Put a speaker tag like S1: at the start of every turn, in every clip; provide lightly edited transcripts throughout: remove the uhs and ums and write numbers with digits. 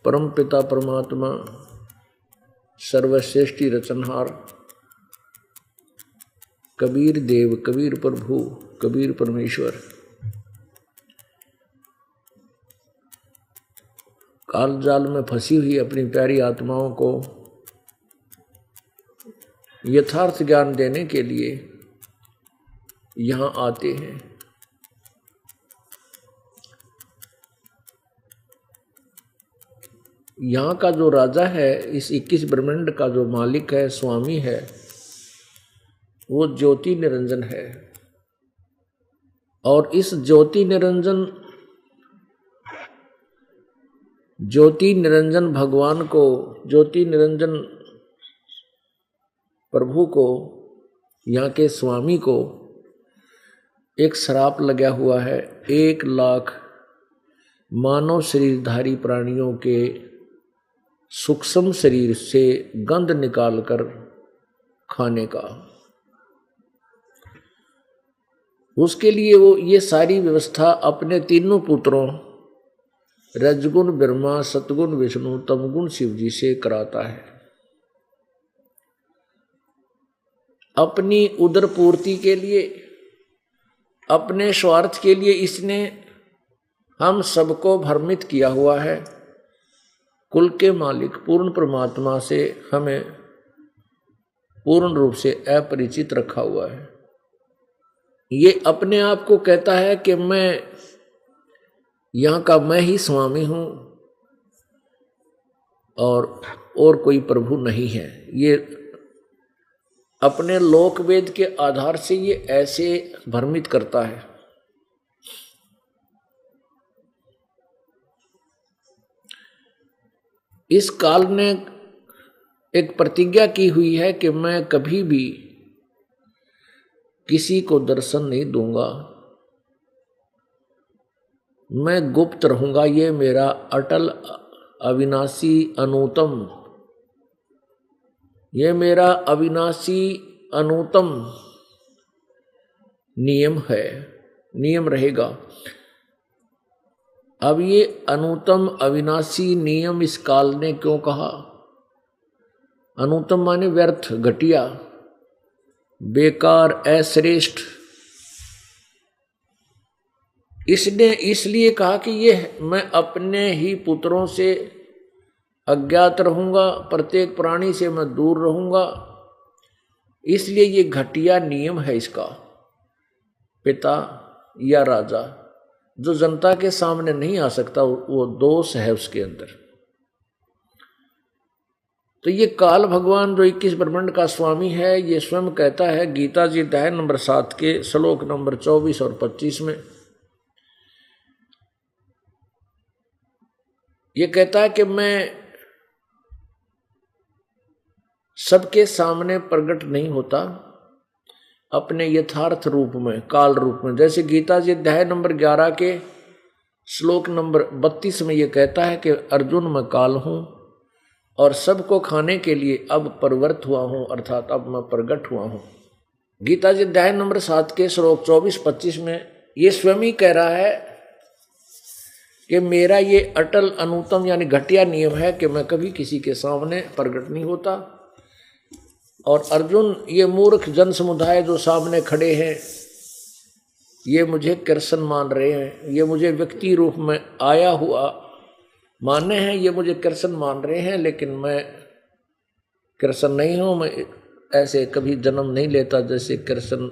S1: परम पिता परमात्मा, सर्वश्रेष्ठी रचनहार, कबीर देव, कबीर प्रभु, कबीर परमेश्वर, काल जाल में फंसी हुई अपनी प्यारी आत्माओं को यथार्थ ज्ञान देने के लिए यहाँ आते हैं। यहाँ का जो राजा है, इस 21 ब्रह्मांड का जो मालिक है, स्वामी है, वो ज्योति निरंजन है। और इस ज्योति निरंजन भगवान को, ज्योति निरंजन प्रभु को, यहाँ के स्वामी को एक श्राप लगा हुआ है। 1 लाख मानव शरीरधारी प्राणियों के सूक्ष्म शरीर से गंध निकालकर खाने का। उसके लिए वो ये सारी व्यवस्था अपने तीनों पुत्रों रजगुण ब्रह्मा, सतगुण विष्णु, तमगुण शिव जी से कराता है। अपनी उदर पूर्ति के लिए, अपने स्वार्थ के लिए इसने हम सबको भ्रमित किया हुआ है। कुल के मालिक पूर्ण परमात्मा से हमें पूर्ण रूप से अपरिचित रखा हुआ है। ये अपने आप को कहता है कि मैं यहाँ का मैं ही स्वामी हूँ और कोई प्रभु नहीं है। ये अपने लोक वेद के आधार से ये ऐसे भ्रमित करता है। इस काल ने एक प्रतिज्ञा की हुई है कि मैं कभी भी किसी को दर्शन नहीं दूंगा, मैं गुप्त रहूंगा। ये मेरा अटल, अविनाशी, अनूतम, ये मेरा अविनाशी अनूतम नियम है, नियम रहेगा। अब ये अनूतम अविनाशी नियम इस काल ने क्यों कहा? अनूतम माने व्यर्थ, घटिया, बेकार, अश्रेष्ठ। इसने इसलिए कहा कि ये मैं अपने ही पुत्रों से अज्ञात रहूंगा, प्रत्येक प्राणी से मैं दूर रहूंगा, इसलिए ये घटिया नियम है इसका। पिता या राजा जो जनता के सामने नहीं आ सकता, वो दोष है उसके अंदर। तो ये काल भगवान जो 21 ब्रह्मांड का स्वामी है, ये स्वयं कहता है गीता जी अध्याय नंबर 7 के श्लोक नंबर 24 और 25 में, ये कहता है कि मैं सबके सामने प्रकट नहीं होता, अपने यथार्थ रूप में, काल रूप में। जैसे गीता जी अध्याय नंबर 11 के श्लोक नंबर 32 में ये कहता है कि अर्जुन मैं काल हूं और सबको खाने के लिए अब प्रवृत्त हुआ हूं, अर्थात अब मैं प्रकट हुआ हूं। गीता जी अध्याय नंबर 7 के श्लोक 24-25 में ये स्वयं ही कह रहा है कि मेरा ये अटल, अनुतम यानी घटिया नियम है कि मैं कभी किसी के सामने प्रकट नहीं होता। और अर्जुन, ये मूर्ख जन समुदाय जो सामने खड़े हैं, ये मुझे कृष्ण मान रहे हैं, ये मुझे व्यक्ति रूप में आया हुआ माने हैं, ये मुझे कृष्ण मान रहे हैं, लेकिन मैं कृष्ण नहीं हूँ। मैं ऐसे कभी जन्म नहीं लेता जैसे कृष्ण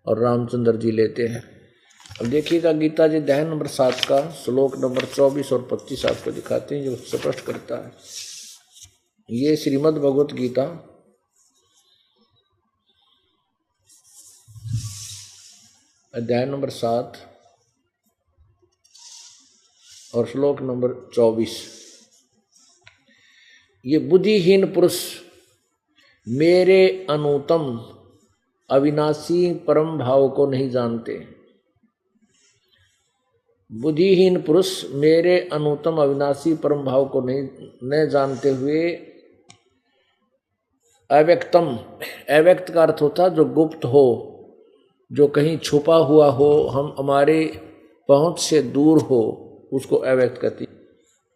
S1: और रामचंद्र जी लेते हैं। अब देखिएगा गीता जी अध्याय नंबर 7 का श्लोक नंबर 24 और 25 आपको दिखाते हैं, जो स्पष्ट करता है। ये श्रीमद् भगवत गीता अध्याय नंबर 7 और श्लोक नंबर 24। ये बुद्धिहीन पुरुष मेरे अनुतम अविनाशी परम भाव को नहीं जानते। बुद्धिहीन पुरुष मेरे अनुतम अविनाशी परम भाव को नहीं जानते हुए अव्यक्तम, अव्यक्त का अर्थ होता जो गुप्त हो, जो कहीं छुपा हुआ हो, हम हमारे पहुंच से दूर हो, उसको अव्यक्त कहती।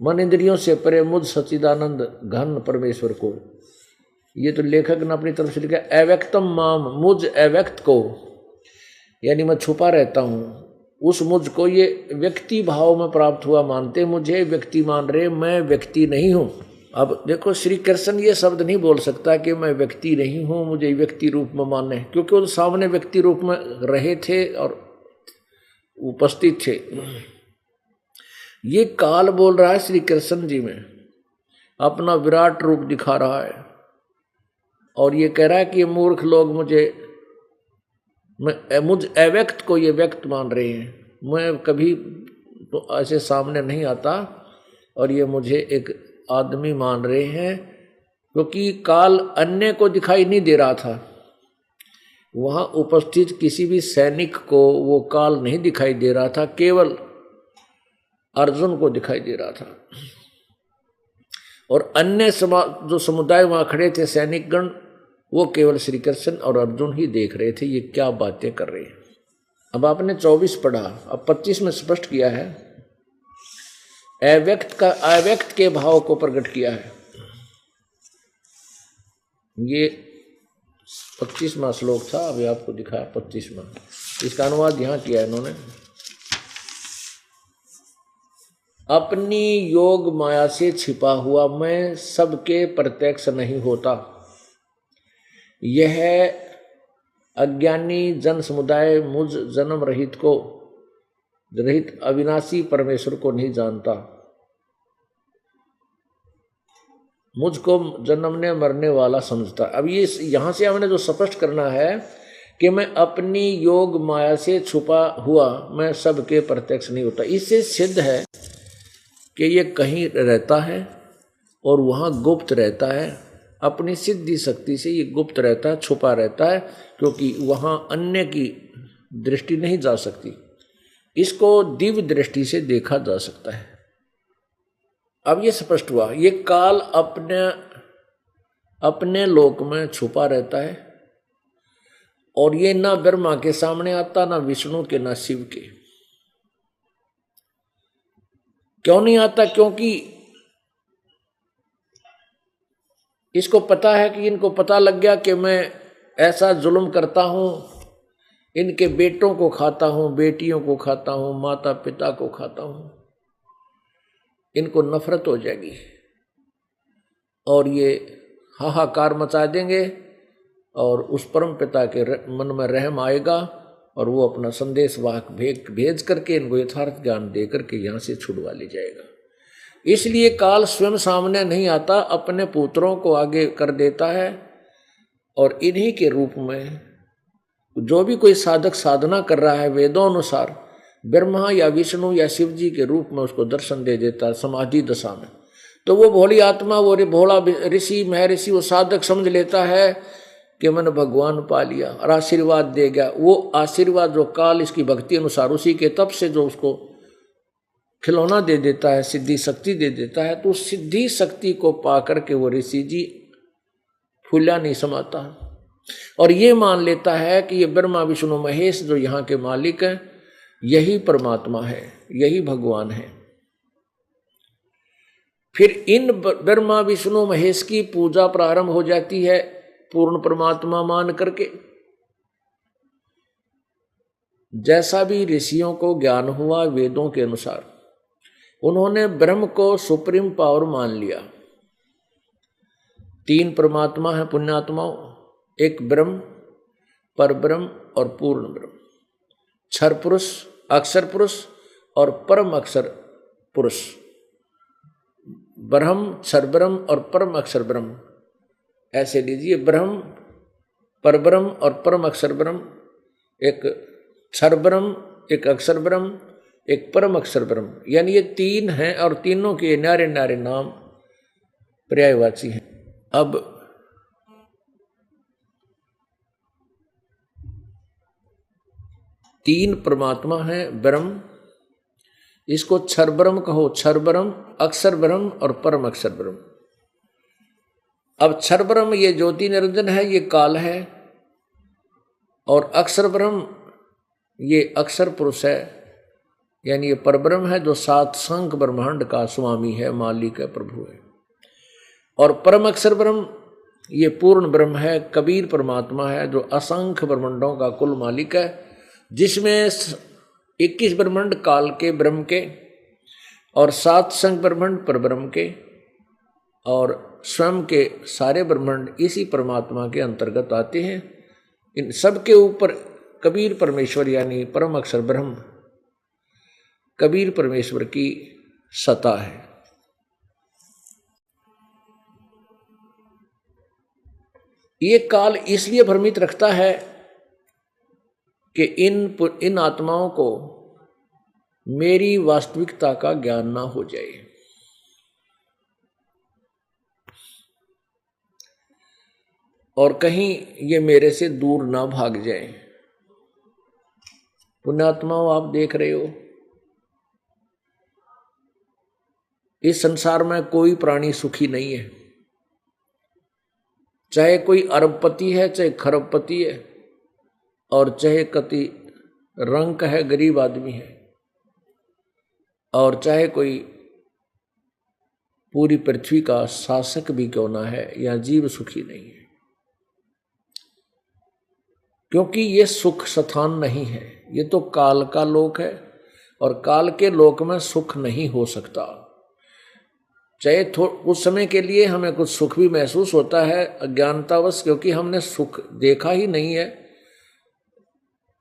S1: मन इंद्रियों से परे मुझ सच्चिदानंद घन परमेश्वर को। ये तो लेखक ने अपनी तरफ से लिखा, अव्यक्तम माम, मुझ अव्यक्त को, यानी मैं छुपा रहता हूं, उस मुझ को ये व्यक्ति भाव में प्राप्त हुआ मानते, मुझे व्यक्ति मान रहे, मैं व्यक्ति नहीं हूं। अब देखो श्री कृष्ण ये शब्द नहीं बोल सकता कि मैं व्यक्ति नहीं हूं, मुझे व्यक्ति रूप में माने, क्योंकि वो सामने व्यक्ति रूप में रहे थे और उपस्थित थे। ये काल बोल रहा है श्री कृष्ण जी में, अपना विराट रूप दिखा रहा है और ये कह रहा है कि ये मूर्ख लोग मुझ अव्यक्त को ये व्यक्त मान रहे हैं, मैं कभी तो ऐसे सामने नहीं आता और ये मुझे एक आदमी मान रहे हैं, क्योंकि काल अन्य को दिखाई नहीं दे रहा था। वहां उपस्थित किसी भी सैनिक को वो काल नहीं दिखाई दे रहा था, केवल अर्जुन को दिखाई दे रहा था। और अन्य जो समुदाय वहां खड़े थे सैनिकगण, वो केवल श्री कृष्ण और अर्जुन ही देख रहे थे, ये क्या बातें कर रहे हैं। अब आपने 24 पढ़ा, अब 25 में स्पष्ट किया है, अव्यक्त के भाव को प्रकट किया है। ये 25वां श्लोक था, अभी आपको दिखाया 25वां, इसका अनुवाद यहां किया है इन्होंने। अपनी योग माया से छिपा हुआ मैं सबके प्रत्यक्ष नहीं होता, यह अज्ञानी जन समुदाय मुझ जन्म रहित अविनाशी परमेश्वर को नहीं जानता। मुझको जन्मने मरने वाला समझता। अब ये यहां से हमने जो स्पष्ट करना है कि मैं अपनी योग माया से छुपा हुआ मैं सबके प्रत्यक्ष नहीं होता, इससे सिद्ध है कि ये कहीं रहता है और वहाँ गुप्त रहता है, अपनी सिद्धि शक्ति से ये गुप्त रहता है, छुपा रहता है, क्योंकि वहाँ अन्य की दृष्टि नहीं जा सकती, इसको दिव्य दृष्टि से देखा जा सकता है। अब ये स्पष्ट हुआ, ये काल अपने लोक में छुपा रहता है और ये ना ब्रह्मा के सामने आता, ना विष्णु के, ना शिव के। क्यों नहीं आता? क्योंकि इसको पता है कि इनको पता लग गया कि मैं ऐसा जुल्म करता हूं, इनके बेटों को खाता हूं, बेटियों को खाता हूं, माता पिता को खाता हूं, इनको नफरत हो जाएगी और ये हाहाकार मचा देंगे और उस परम पिता के मन में रहम आएगा और वो अपना संदेश वाहक भेज करके इनको यथार्थ ज्ञान दे करके यहाँ से छुड़वा ले जाएगा। इसलिए काल स्वयं सामने नहीं आता, अपने पुत्रों को आगे कर देता है और इन्हीं के रूप में जो भी कोई साधक साधना कर रहा है वेदों अनुसार ब्रह्मा या विष्णु या शिव जी के रूप में उसको दर्शन दे देता है समाधि दशा में। तो वो भोली आत्मा, वो भोला ऋषि महर्षि, वो साधक समझ लेता है कि मैंने भगवान पा लिया और आशीर्वाद दे गया। वो आशीर्वाद जो काल इसकी भक्ति अनुसार उसी के तप से जो उसको खिलौना दे देता है, सिद्धि शक्ति दे देता है, तो उस सिद्धि शक्ति को पा करके वो ऋषि जी फूला नहीं समाता और ये मान लेता है कि ये ब्रह्मा विष्णु महेश जो यहाँ के मालिक हैं, यही परमात्मा है, यही भगवान है। फिर इन ब्रह्मा विष्णु महेश की पूजा प्रारंभ हो जाती है पूर्ण परमात्मा मान करके। जैसा भी ऋषियों को ज्ञान हुआ वेदों के अनुसार, उन्होंने ब्रह्म को सुप्रीम पावर मान लिया। 3 परमात्मा है पुण्यात्माओं, एक ब्रह्म, परब्रह्म और पूर्ण ब्रह्म, क्षर पुरुष, अक्षर पुरुष और परम अक्षर पुरुष। ब्रह्म, क्षर ब्रह्म और परम अक्षर ब्रह्म, ऐसे लीजिए, ब्रह्म, परब्रह्म और परम अक्षर ब्रह्म, एक क्षर ब्रह्म, एक अक्षर ब्रह्म, एक परम अक्षर ब्रह्म, यानी ये 3 हैं और तीनों के न्यारे न्यारे नाम पर्यायवाची हैं। अब तीन परमात्मा है ब्रह्म, इसको क्षर ब्रह्म कहो, क्षर ब्रह्म, अक्षर ब्रह्म और परम अक्षर ब्रह्म। अब क्षर ब्रह्म ये ज्योति निरंजन है, ये काल है, और अक्षर ब्रह्म ये अक्षर पुरुष है यानी ये परब्रह्म है जो सात संख ब्रह्मांड का स्वामी है, मालिक है, प्रभु है। और परम अक्षर ब्रह्म ये पूर्ण ब्रह्म है, कबीर परमात्मा है जो असंख्य ब्रह्मांडों का कुल मालिक है, जिसमें 21 ब्रह्मांड काल के ब्रह्म के और 7 संख ब्रह्मांड परब्रह्म के और स्वयं के सारे ब्रह्मांड इसी परमात्मा के अंतर्गत आते हैं। इन सब के ऊपर कबीर परमेश्वर यानी परम अक्षर ब्रह्म कबीर परमेश्वर की सत्ता है। ये काल इसलिए भ्रमित रखता है कि इन आत्माओं को मेरी वास्तविकता का ज्ञान ना हो जाए, और कहीं ये मेरे से दूर ना भाग जाए। पुण्यात्माओं, आप देख रहे हो इस संसार में कोई प्राणी सुखी नहीं है, चाहे कोई अरबपति है, चाहे खरबपति है, और चाहे कति रंक है, गरीब आदमी है, और चाहे कोई पूरी पृथ्वी का शासक भी क्यों ना है, या जीव सुखी नहीं है, क्योंकि ये सुख स्थान नहीं है, ये तो काल का लोक है, और काल के लोक में सुख नहीं हो सकता। चाहे उस समय के लिए हमें कुछ सुख भी महसूस होता है अज्ञानतावश, क्योंकि हमने सुख देखा ही नहीं है।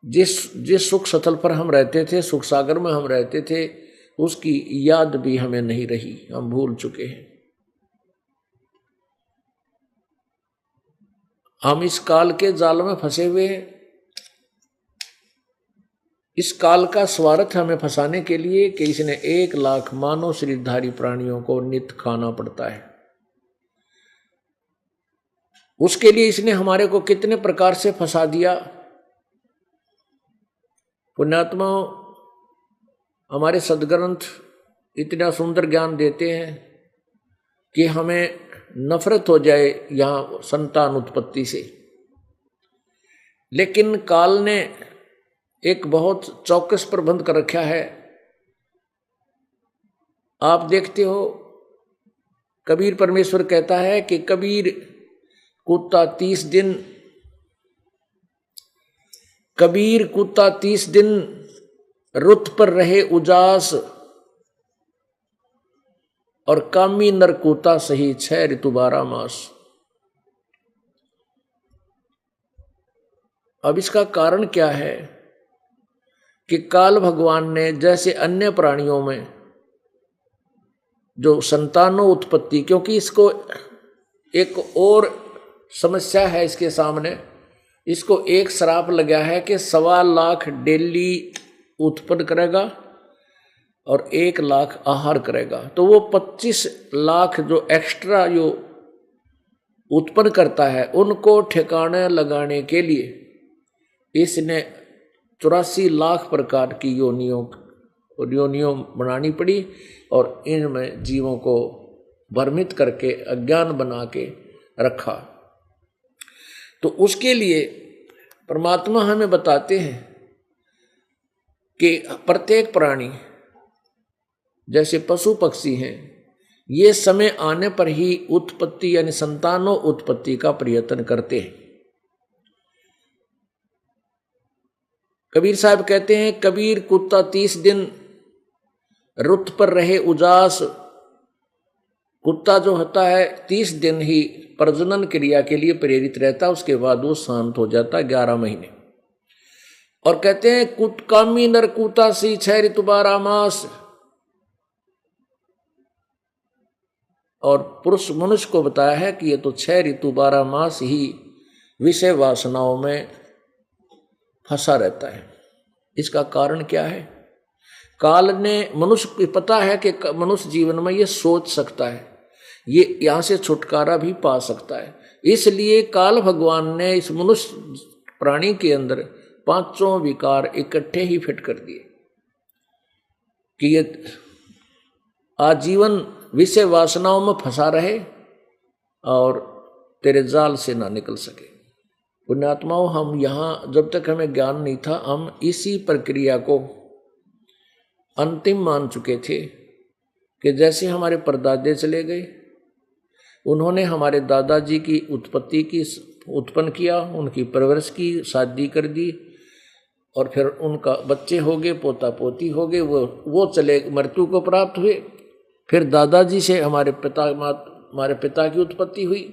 S1: जिस सुख स्थल पर हम रहते थे, सुख सागर में हम रहते थे, उसकी याद भी हमें नहीं रही, हम भूल चुके हैं। हम इस काल के जाल में फंसे हुए हैं। इस काल का स्वार्थ हमें फंसाने के लिए कि इसने 1 लाख मानव शरीरधारी प्राणियों को नित्य खाना पड़ता है। उसके लिए इसने हमारे को कितने प्रकार से फंसा दिया। पुण्यात्मा, हमारे सद्ग्रंथ इतना सुंदर ज्ञान देते हैं कि हमें नफरत हो जाए यहां संतान उत्पत्ति से, लेकिन काल ने एक बहुत चौकस प्रबंध कर रखा है। आप देखते हो कबीर परमेश्वर कहता है कि कबीर कुत्ता 30 दिन रुत पर रहे उजास, और कामी नर कूता सही 6 ऋतु 12 मास। अब इसका कारण क्या है कि काल भगवान ने जैसे अन्य प्राणियों में जो संतानों उत्पत्ति, क्योंकि इसको एक और समस्या है इसके सामने, इसको एक श्राप लगा है कि 1.25 लाख डेली उत्पन्न करेगा और 1 लाख आहार करेगा, तो वो 25 लाख जो एक्स्ट्रा जो उत्पन्न करता है उनको ठिकाने लगाने के लिए इसने 84 लाख प्रकार की योनियों बनानी पड़ी, और इनमें जीवों को भ्रमित करके अज्ञान बना के रखा। तो उसके लिए परमात्मा हमें बताते हैं कि प्रत्येक प्राणी जैसे पशु पक्षी हैं, ये समय आने पर ही उत्पत्ति यानी संतानों उत्पत्ति का प्रयत्न करते हैं। कबीर साहब कहते हैं, कबीर कुत्ता 30 दिन रुत पर रहे उजास। कुत्ता जो होता है 30 दिन ही प्रजनन क्रिया के लिए प्रेरित रहता, उसके बाद वो शांत हो जाता 11 महीने। और कहते हैं कामी नर कूता सी 6 ऋतु 12 मास। और पुरुष मनुष्य को बताया है कि ये तो 6 ऋतु 12 मास ही विषय वासनाओं में फंसा रहता है। इसका कारण क्या है? काल ने मनुष्य को पता है कि मनुष्य जीवन में ये सोच सकता है, ये यहां से छुटकारा भी पा सकता है, इसलिए काल भगवान ने इस मनुष्य प्राणी के अंदर 5 विकार इकट्ठे ही फिट कर दिए कि ये आजीवन विषय वासनाओं में फंसा रहे और तेरे जाल से ना निकल सके। पुण्यात्माओं, हम यहाँ जब तक हमें ज्ञान नहीं था, हम इसी प्रक्रिया को अंतिम मान चुके थे कि जैसे हमारे परदादे चले गए, उन्होंने हमारे दादाजी की उत्पत्ति की उत्पन्न किया, उनकी परवरिश की, शादी कर दी, और फिर उनका बच्चे हो गए, पोता पोती हो गए, वो चले मृत्यु को प्राप्त हुए। फिर दादाजी से हमारे पिता की उत्पत्ति हुई,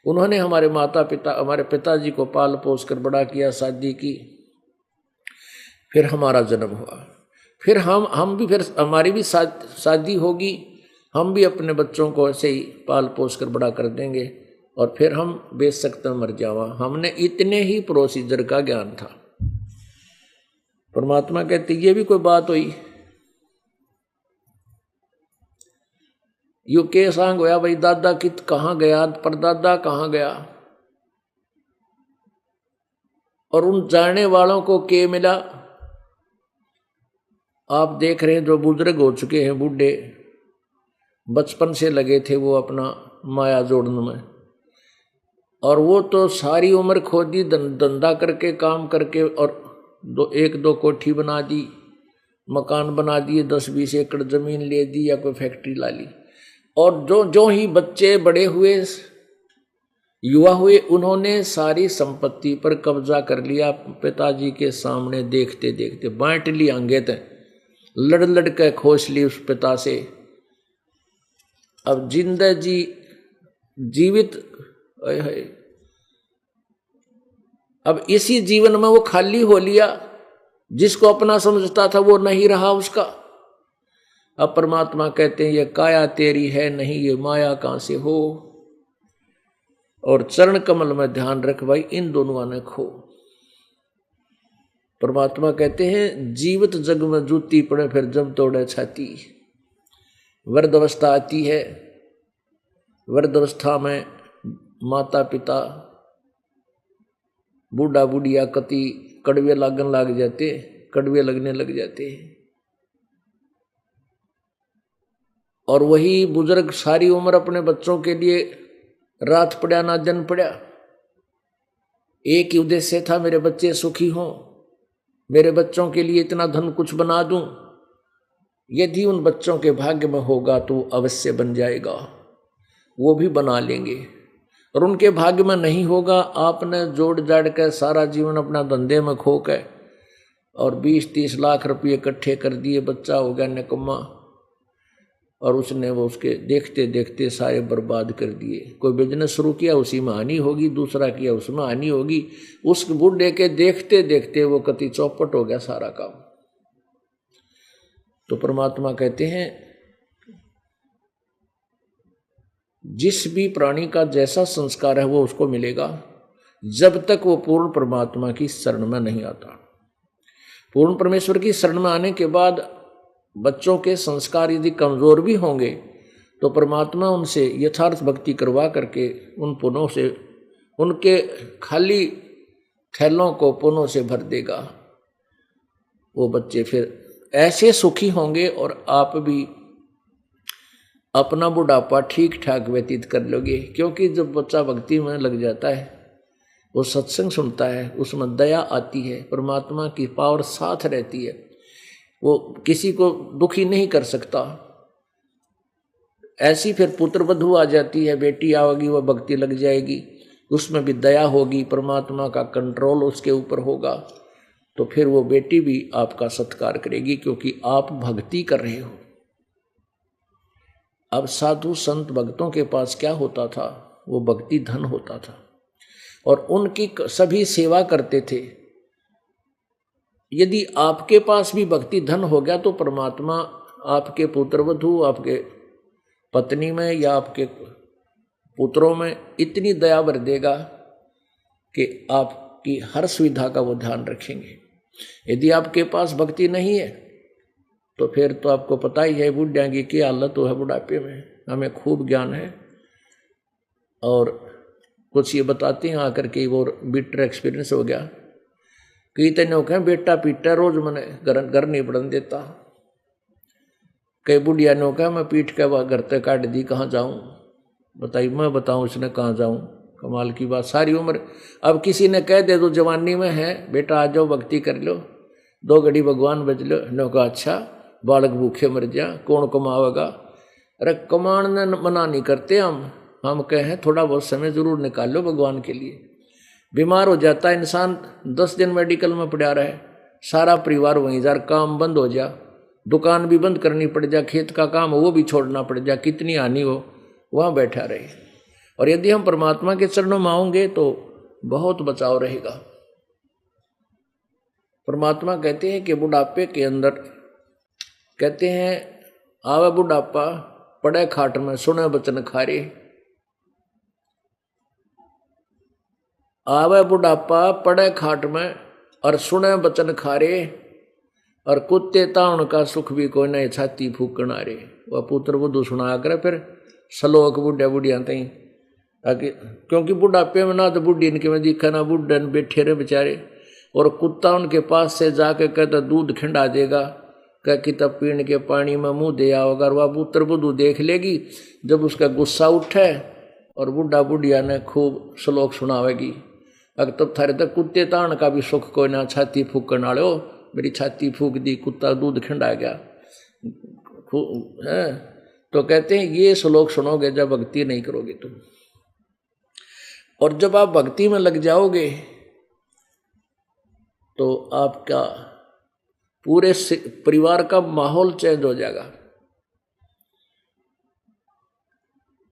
S1: उन्होंने हमारे पिताजी को पाल पोस कर बड़ा किया, शादी की, फिर हमारा जन्म हुआ। फिर हम भी, फिर हमारी भी शादी होगी, हम भी अपने बच्चों को ऐसे ही पाल पोस कर बड़ा कर देंगे, और फिर हम बेशक मर जावा। हमने इतने ही प्रोसीजर का ज्ञान था। परमात्मा कहते ये भी कोई बात हुई? यू के सांग होया भाई, दादा कित कहाँ गया, परदादा कहाँ गया, और उन जाने वालों को के मिला? आप देख रहे हैं जो बुजुर्ग हो चुके हैं, बूढ़े, बचपन से लगे थे वो अपना माया जोड़ने में, और वो तो सारी उम्र खोदी, धंधा करके, काम करके, और एक दो कोठी बना दी, मकान बना दिए, 10-20 एकड़ जमीन ले दी, या कोई फैक्ट्री ला ली। और जो ही बच्चे बड़े हुए, युवा हुए, उन्होंने सारी संपत्ति पर कब्जा कर लिया। पिताजी के सामने देखते देखते बांट ली अंगेत, लड़ लड़ के खोस ली उस पिता से। अब जिंदगी जीवित, अब इसी जीवन में वो खाली हो लिया, जिसको अपना समझता था वो नहीं रहा उसका। अब परमात्मा कहते हैं ये काया तेरी है नहीं, ये माया कहां से हो, और चरण कमल में ध्यान रख भाई, इन दोनों ने खो। परमात्मा कहते हैं जीवित जग में जूती पड़े फिर जब तोड़े छाती। वृद्ध अवस्था आती है, वृद्ध अवस्था में माता पिता, बूढ़ा बूढ़िया कति कड़वे कड़वे लगने लग जाते, और वही बुजुर्ग सारी उम्र अपने बच्चों के लिए रात पड़ा ना दिन पड़ा। एक ही उद्देश्य था, मेरे बच्चे सुखी हों, मेरे बच्चों के लिए इतना धन कुछ बना दूं। यदि उन बच्चों के भाग्य में होगा तो अवश्य बन जाएगा, वो भी बना लेंगे। और उनके भाग्य में नहीं होगा, आपने जोड़ जाड़ कर सारा जीवन अपना धंधे में खो के और 20-30 लाख रुपये इकट्ठे कर दिए, बच्चा हो गया निकम्मा, और उसने वो उसके देखते देखते सारे बर्बाद कर दिए। कोई बिजनेस शुरू किया उसी में हानि होगी, दूसरा किया उसमें हानि होगी, उस बूढ़े के देखते देखते वो कति चौपट हो गया सारा काम। तो परमात्मा कहते हैं जिस भी प्राणी का जैसा संस्कार है वो उसको मिलेगा, जब तक वो पूर्ण परमात्मा की शरण में नहीं आता। पूर्ण परमेश्वर की शरण में आने के बाद बच्चों के संस्कार यदि कमजोर भी होंगे तो परमात्मा उनसे यथार्थ भक्ति करवा करके उन पुनों से, उनके खाली थैलों को पुनों से भर देगा। वो बच्चे फिर ऐसे सुखी होंगे और आप भी अपना बुढ़ापा ठीक ठाक व्यतीत कर लोगे। क्योंकि जब बच्चा भक्ति में लग जाता है, वो सत्संग सुनता है, उसमें दया आती है, परमात्मा की पावर साथ रहती है, वो किसी को दुखी नहीं कर सकता। ऐसी फिर पुत्र वधू आ जाती है, बेटी आएगी, वह भक्ति लग जाएगी, उसमें भी दया होगी, परमात्मा का कंट्रोल उसके ऊपर होगा, तो फिर वो बेटी भी आपका सत्कार करेगी क्योंकि आप भक्ति कर रहे हो। अब साधु संत भक्तों के पास क्या होता था? वो भक्ति धन होता था और उनकी सभी सेवा करते थे। यदि आपके पास भी भक्ति धन हो गया तो परमात्मा आपके पुत्रवधू, आपके पत्नी में या आपके पुत्रों में इतनी दया भर देगा कि आपकी हर सुविधा का वो ध्यान रखेंगे। यदि आपके पास भक्ति नहीं है तो फिर तो आपको पता ही है बुढ़िया की क्या हालत हो है बुढ़ापे में। हमें खूब ज्ञान है और कुछ ये बताते हैं आकर के, वो बिटर एक्सपीरियंस हो गया। कई तेने कहें बेटा पीटा रोज मैंने घर नहीं बढ़न देता। कई बुढ़िया ने कहा मैं पीट के वह घर तक काट दी, कहाँ जाऊं बताइए, मैं बताऊं उसने कहाँ जाऊं। कमाल की बात, सारी उम्र। अब किसी ने कह दे दो जवानी में है बेटा आ जाओ भक्ति कर लो, 2 घड़ी भगवान बज लो, ने कहा अच्छा बालक भूखे मर जा, कौन कमावेगा। अरे कमाने मना नहीं करते हम कहें थोड़ा बहुत समय जरूर निकालो भगवान के लिए। बीमार हो जाता है इंसान, 10 दिन मेडिकल में पड़ा रहे, सारा परिवार वहीं जा, काम बंद हो जा, दुकान भी बंद करनी पड़ जा, खेत का काम वो भी छोड़ना पड़ जा, कितनी हानि हो, वहाँ बैठा रहे। और यदि हम परमात्मा के चरणों में आओगे तो बहुत बचाव रहेगा। परमात्मा कहते हैं कि बुढ़ापे के अंदर कहते हैं आवे बुढ़ापा पड़े खाट में सुने बचन खारे। आवे बुढ़ापा पड़े खाट में और सुने बचन खारे, और कुत्ते ताउन का सुख भी कोई नहीं छाती फूकना रे। वह पुत्र बुद्धू सुनाया करे फिर सलोक बुढ़िया बुढ़िया तई, ताकि क्योंकि बुढ़ापे में ना तो बुढ़ी इनके में दिखा ना बुढ़े बैठे रहे बेचारे। और कुत्ता उनके पास से जाके कहता दूध खिंडा देगा, कह कि तब पीने के पानी में मुंह दे आओगा। वह पुत्र बुद्धू देख लेगी, जब उसका गुस्सा उठे और बुढ़ा बुढ़िया ने खूब श्लोक सुनावेगी, अगर तब थारे तक कुत्ते तान का भी सुख कोई ना, छाती फूकन वाले हो, मेरी छाती फूक दी, कुत्ता दूध खिंडा गया है। तो कहते हैं ये श्लोक सुनोगे जब भक्ति नहीं करोगे तुम, और जब आप भक्ति में लग जाओगे तो आपका पूरे परिवार का माहौल चेंज हो जाएगा।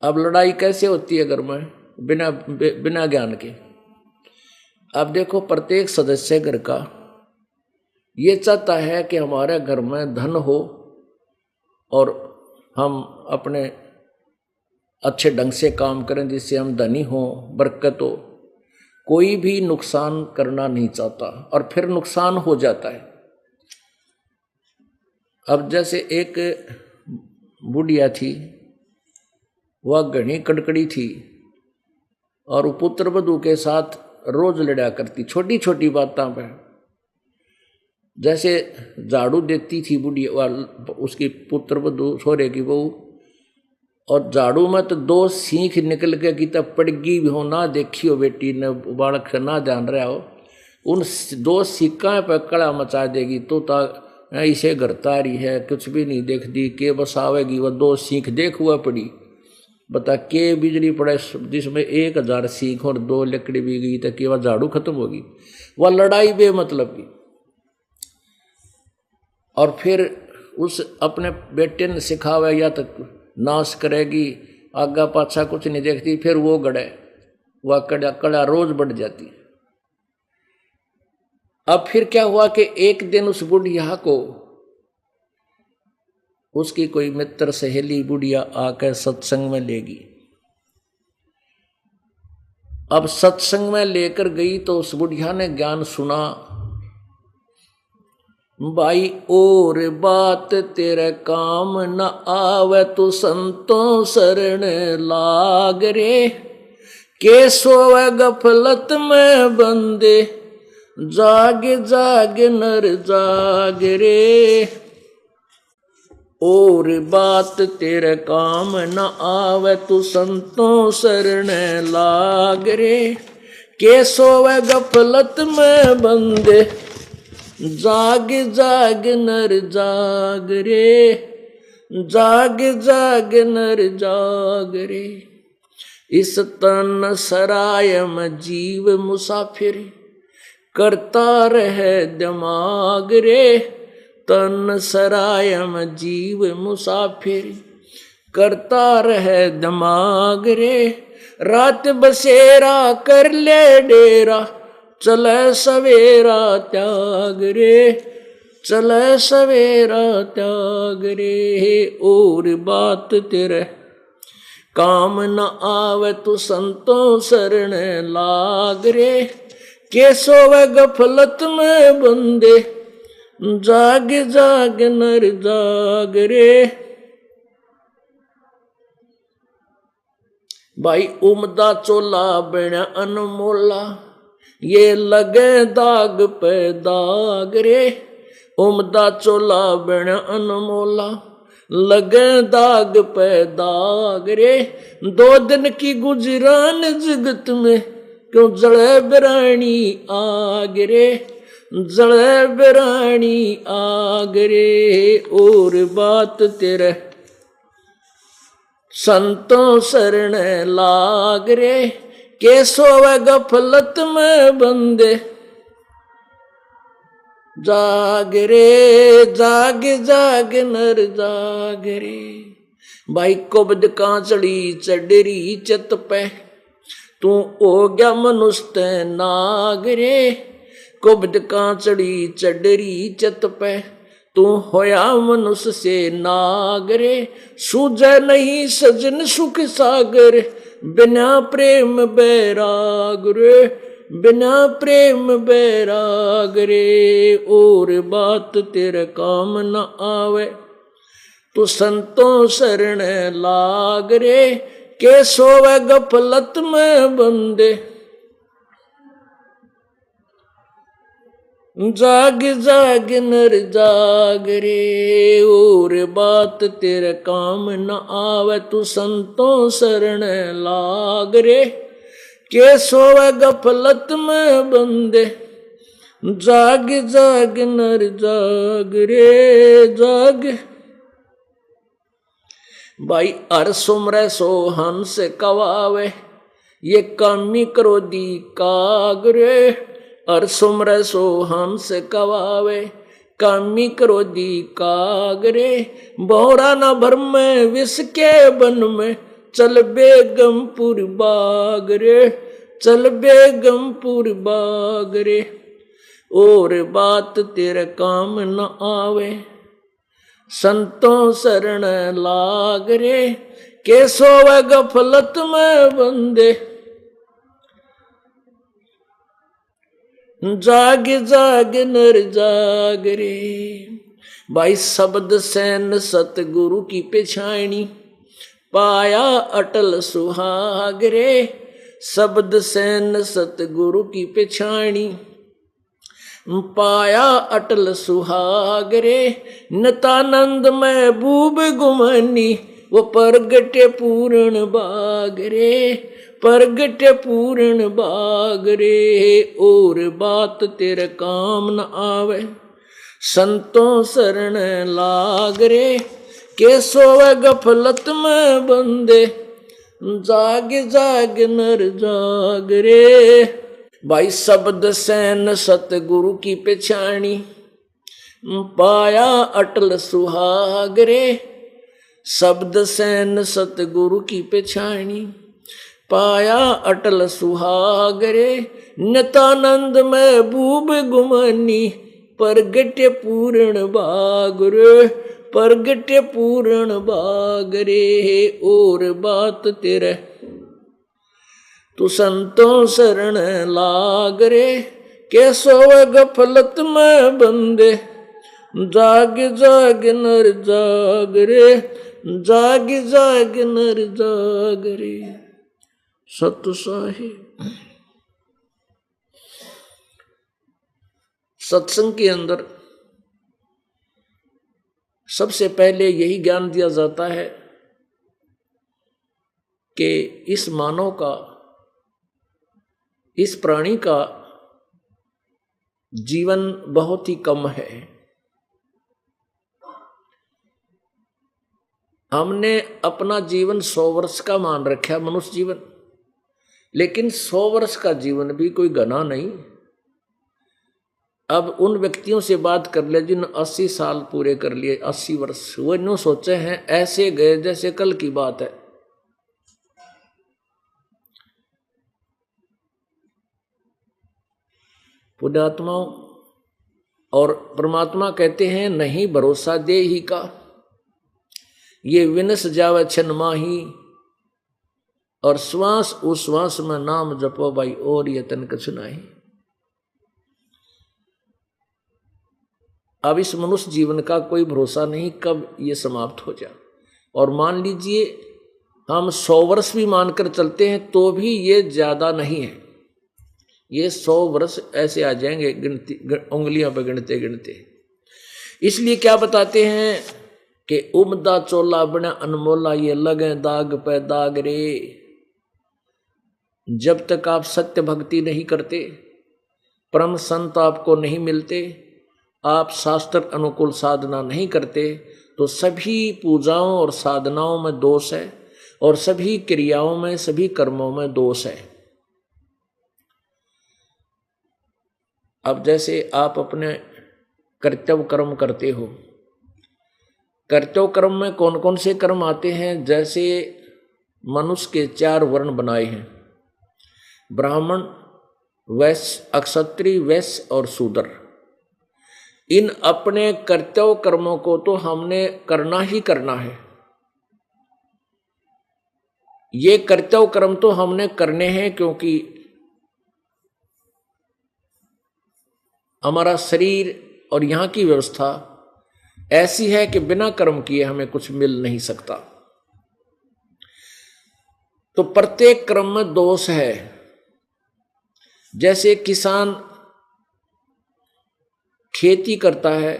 S1: अब लड़ाई कैसे होती है घर में? बिना ज्ञान के। अब देखो प्रत्येक सदस्य घर का ये चाहता है कि हमारे घर में धन हो और हम अपने अच्छे ढंग से काम करें जिससे हम धनी हो, बरकत हो। कोई भी नुकसान करना नहीं चाहता और फिर नुकसान हो जाता है। अब जैसे एक बुढ़िया थी, वह घनी कड़कड़ी थी और वो पुत्र वधू के साथ रोज लड़ा करती छोटी छोटी बातों पर। जैसे झाड़ू देती थी बुढ़िया उसकी पुत्र वधू सोरे की बहू, और झाड़ू में तो 2 सीख निकल के की तब पड़गी भी हो, ना देखी हो बेटी ने, बालक ना जान रहा हो, उन 2 सीखा पर कड़ा मचा देगी। तो इसे घरता रही है, कुछ भी नहीं देखती, के बस आवेगी वह 2 सीख देख हुआ पड़ी। बता के बिजली पड़े जिसमें 1000 सीख और 2 लकड़ी भी गई तो कि वह झाड़ू खत्म होगी। वह लड़ाई बेमतलब की। और फिर उस अपने बेटे ने सिखावे या तो नाश करेगी, आगा पाछा कुछ नहीं देखती, फिर वो गड़े, वह कड़ा रोज बढ़ जाती। अब फिर क्या हुआ कि एक दिन उस बुढ़िया को उसकी कोई मित्र सहेली बुढ़िया आकर सत्संग में लेगी। अब सत्संग में लेकर गई तो उस बुढ़िया ने ज्ञान सुना। भाई और बात तेरे काम न आवे तू संतों शरण लाग रे, के सोवे गफलत में बंदे जाग जाग नर जाग रे। और बात तेरे काम न आवे तू संतों शरण लाग रे, के सोवे गफलत में बंदे जाग जाग नर जाग रे, जाग जाग नर जाग रे। इस तन सराय में जीव मुसाफिर करता रहे दिमाग रे, तन सराय में जीव मुसाफिर करता रहे दिमाग रे। रात बसेरा कर ले डेरा, चले सवेरा त्याग रे, चले सवेरा त्याग रे। और बात तेरे काम न आवे तू संतों शरण लाग रे, के सोवे गफलत में बंदे जाग जाग नर जाग रे। भाई उमदा चोला बना अनमोला, ये लगे दाग पे दाग रे। उमदा चोला बना अनमोला, लगे दाग पे दाग रे। 2 दिन की गुजरान जगत में क्यों जड़े बिरानी आग रे, जड़े बिरानी आगरे और बात तेरे संतों शरण लाग रे के सोवे गफलत में बंदे जाग रे जाग जाग नर जाग रे भाई कुबद कांचड़ी चढ़री चत पे तू हो गया मनुष्य नाग रे कुबद कांचड़ी चढ़री चत पे तू होया मनुष्य से नाग रे सूझे नहीं सजन सुख सागर बिना प्रेम बैराग रे बिना प्रेम बैराग रे और बात तेरे काम न आवे तू संतों शरण लाग रे के सोवे गफलत में बंदे जाग जाग नर जाग रे और बात तेरे काम न आवे तू संतों शरण लाग रे के सोवे गफलत में बंदे जाग जाग नर जाग रे जाग भाई हर सुमरे सो हंस कवावे ये कामी क्रोधी कागरे हर सुमरे सो हंस कवावे कामी क्रोधी कागरे बोरा न भर में विष के बन में चल बेगमपुर बागरे चल बेगमपुर बागरे और बात तेरे काम न आवे संतों शरण लाग रे के सोवे गफलत में बंदे जाग जाग नर जाग रे भाई शब्द सैन सतगुरु की पेछाणी पाया अटल सुहाग रे शब्द सैन सतगुरु की पेछाणी पाया अटल सुहाग रे नतानंद महबूब गुमानी वो परगटे पूर्ण बाग रे परगटे पूर्ण बाग रे और बात तेरे काम न आवे संतों शरण लाग रे के सोवे गफलत में बंदे जाग जाग नर जाग रे भाई शब्द सैन सतगुरु की पेछाणी पाया अटल सुहाग रे शब्द सैन सतगुरु की पेछाणी पाया अटल सुहाग रे नितानंद महबूब गुमानी परगटे पूर्ण बाग रे परगटे पूर्ण बाग रे और बात तेरे तू संतों शरण लाग रे के सोवे गफलत में बंदे जाग जाग नर जाग रे जाग जाग नर जाग रे सत साहिब सत्संग के अंदर सबसे पहले यही ज्ञान दिया जाता है कि इस मानव का इस प्राणी का जीवन बहुत ही कम है। हमने अपना जीवन 100 वर्ष का मान रखा मनुष्य जीवन, लेकिन 100 वर्ष का जीवन भी कोई घना नहीं। अब उन व्यक्तियों से बात कर ले जिन 80 साल पूरे कर लिए, 80 वर्ष, वो इन सोचे हैं ऐसे गए जैसे कल की बात है। पुण्यात्माओं और परमात्मा कहते हैं नहीं भरोसा दे ही का, ये विनस जावे छन माही, और श्वास उश्वास में नाम जपो भाई और यतन कछु नहीं। अब इस मनुष्य जीवन का कोई भरोसा नहीं कब ये समाप्त हो जाए। और मान लीजिए हम 100 वर्ष भी मानकर चलते हैं तो भी ये ज्यादा नहीं है। ये 100 वर्ष ऐसे आ जाएंगे गिनती उंगलियों पर गिनते गिनते। इसलिए क्या बताते हैं कि उमदा चोला बना अनमोला, ये लगे दाग पे दाग रे। जब तक आप सत्य भक्ति नहीं करते परम संत आपको नहीं मिलते, आप शास्त्र अनुकूल साधना नहीं करते, तो सभी पूजाओं और साधनाओं में दोष है और सभी क्रियाओं में, सभी कर्मों में दोष है। अब जैसे आप अपने कर्तव्य कर्म करते हो, कर्तव्य कर्म में कौन कौन से कर्म आते हैं? जैसे मनुष्य के 4 वर्ण बनाए हैं, ब्राह्मण, वैश्य, अक्षत्रिय, वैश्य और शूद्र। इन अपने कर्तव्य कर्मों को तो हमने करना ही करना है। ये कर्तव्य कर्म तो हमने करने हैं क्योंकि हमारा शरीर और यहाँ की व्यवस्था ऐसी है कि बिना कर्म किए हमें कुछ मिल नहीं सकता। तो प्रत्येक कर्म में दोष है। जैसे किसान खेती करता है,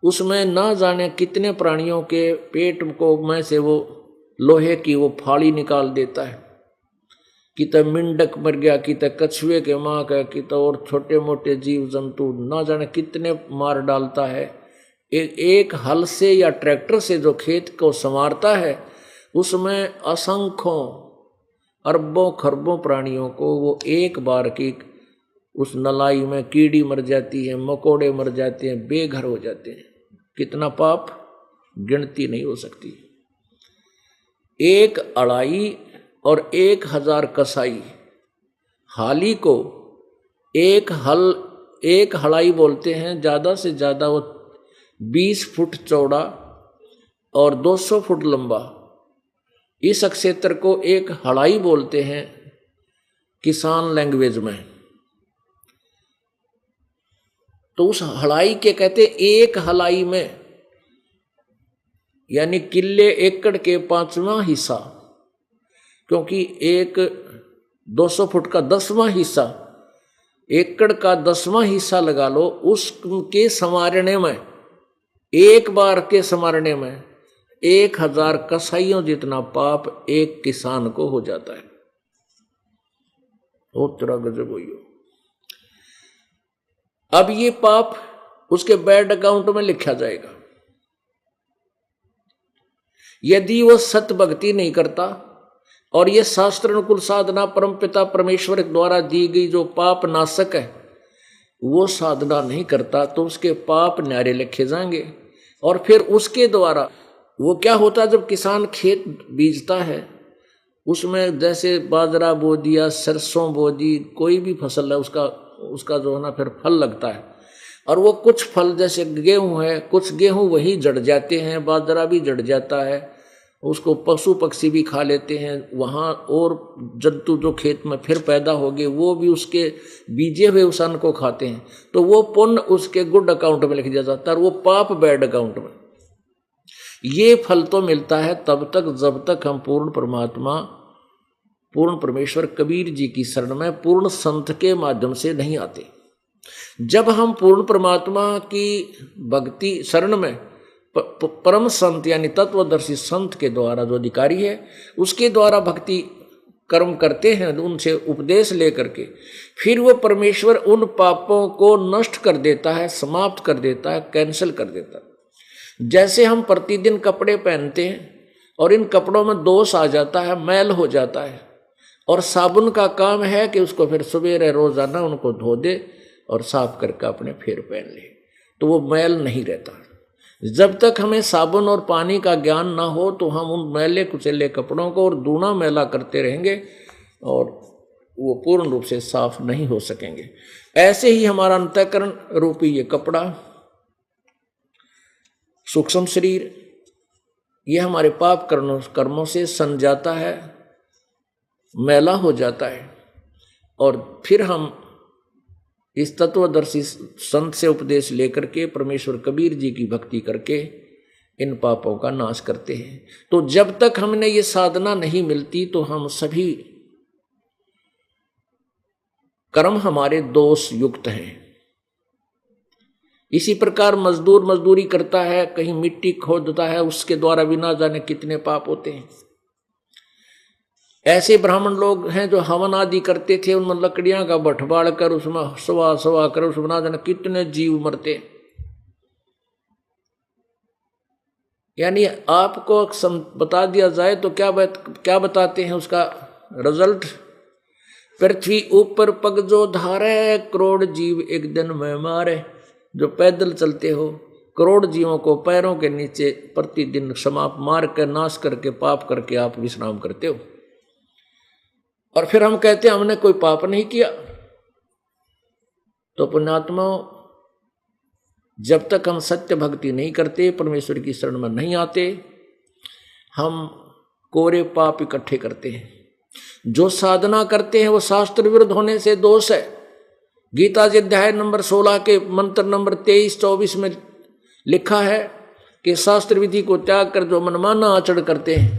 S1: उसमें ना जाने कितने प्राणियों के पेट को में से वो लोहे की वो फाड़ी निकाल देता है, कि तो मिंडक मर गया, कि तो कछुए के माँ का, कि तो और छोटे मोटे जीव जंतु ना जाने कितने मार डालता है। एक हल से या ट्रैक्टर से जो खेत को संवारता है, उसमें असंख्यों अरबों खरबों प्राणियों को वो एक बार की उस नलाई में कीड़ी मर जाती है, मकोड़े मर जाते हैं, बेघर हो जाते हैं। कितना पाप गिनती नहीं हो सकती। 1 अड़ाई और 1000 कसाई। हाली को एक हलाई बोलते हैं। ज़्यादा से ज़्यादा वो 20 फुट चौड़ा और 200 फुट लंबा। इस क्षेत्र को एक हलाई बोलते हैं किसान लैंग्वेज में। तो उस हलाई के कहते एक हलाई में, यानी किले एकड़ के 5वां हिस्सा, क्योंकि एक 200 फुट का 10वां हिस्सा, एकड़ का 10वां हिस्सा लगा लो, उसके संवारने में, एक बार के संवारने में 1000 कसाईयों जितना पाप एक किसान को हो जाता है। वो तेरा गजब हुई हो। अब ये पाप उसके बैंक अकाउंट में लिखा जाएगा। यदि वो सत्य भक्ति नहीं करता और ये शास्त्र अनुकूल साधना परमपिता परमेश्वर द्वारा दी गई जो पाप नाशक है वो साधना नहीं करता, तो उसके पाप न्यारे लिखे जाएंगे। और फिर उसके द्वारा वो क्या होता है, जब किसान खेत बीजता है, उसमें जैसे बाजरा बो दिया, सरसों बो दी, कोई भी फसल है, उसका जो है ना फिर फल लगता है। और वो कुछ फल जैसे गेहूं है, कुछ गेहूं वही जड़ जाते हैं, बाजरा भी जड़ जाता है, उसको पशु पक्षी भी खा लेते हैं वहाँ, और जंतु जो खेत में फिर पैदा हो गए वो भी उसके बीजे हुए उस अन्न को खाते हैं। तो वो पुण्य उसके गुड अकाउंट में लिख दिया जाता है और वो पाप बैड अकाउंट में। ये फल तो मिलता है तब तक जब तक हम पूर्ण परमात्मा, पूर्ण परमेश्वर कबीर जी की शरण में पूर्ण संत के माध्यम से नहीं आते। जब हम पूर्ण परमात्मा की भक्ति शरण में परम संत यानी तत्वदर्शी संत के द्वारा जो अधिकारी है उसके द्वारा भक्ति कर्म करते हैं, उनसे उपदेश लेकर के, फिर वो परमेश्वर उन पापों को नष्ट कर देता है, समाप्त कर देता है, कैंसिल कर देता है। जैसे हम प्रतिदिन कपड़े पहनते हैं और इन कपड़ों में दोष आ जाता है, मैल हो जाता है, और साबुन का काम है कि उसको फिर सवेरे रोजाना उनको धो दे और साफ करके अपने फिर पहन ले, तो वो मैल नहीं रहता। जब तक हमें साबुन और पानी का ज्ञान ना हो तो हम उन मैले कुचले कपड़ों को और दूना मैला करते रहेंगे और वो पूर्ण रूप से साफ नहीं हो सकेंगे। ऐसे ही हमारा अंतःकरण रूपी ये कपड़ा, सूक्ष्म शरीर, ये हमारे पाप कर्मों से सन जाता है, मैला हो जाता है, और फिर हम इस तत्वदर्शी संत से उपदेश लेकर के परमेश्वर कबीर जी की भक्ति करके इन पापों का नाश करते हैं। तो जब तक हमने ये साधना नहीं मिलती तो हम सभी कर्म हमारे दोष युक्त हैं। इसी प्रकार मजदूर मजदूरी करता है, कहीं मिट्टी खोदता है, उसके द्वारा भी ना जाने कितने पाप होते हैं। ऐसे ब्राह्मण लोग हैं जो हवन आदि करते थे, उनमें लकड़ियां का भट्ठ बाढ़ कर उसमें सवा सवा कर उसमें ना जाने कितने जीव मरते। यानी आपको बता दिया जाए तो क्या बताते हैं उसका रिजल्ट? पृथ्वी ऊपर पग जो धारे, करोड़ जीव एक दिन में मारे। जो पैदल चलते हो, करोड़ जीवों को पैरों के नीचे प्रतिदिन समाप्त मार कर नाश करके पाप करके आप विश्राम करते हो। और फिर हम कहते हैं हमने कोई पाप नहीं किया। तो पुण्यात्माओं, जब तक हम सत्य भक्ति नहीं करते, परमेश्वर की शरण में नहीं आते, हम कोरे पाप इकट्ठे करते हैं। जो साधना करते हैं वो शास्त्र विरुद्ध होने से दोष है। गीता जी अध्याय नंबर 16 के मंत्र नंबर 23-24 में लिखा है कि शास्त्र विधि को त्याग कर जो मनमाना आचरण करते हैं,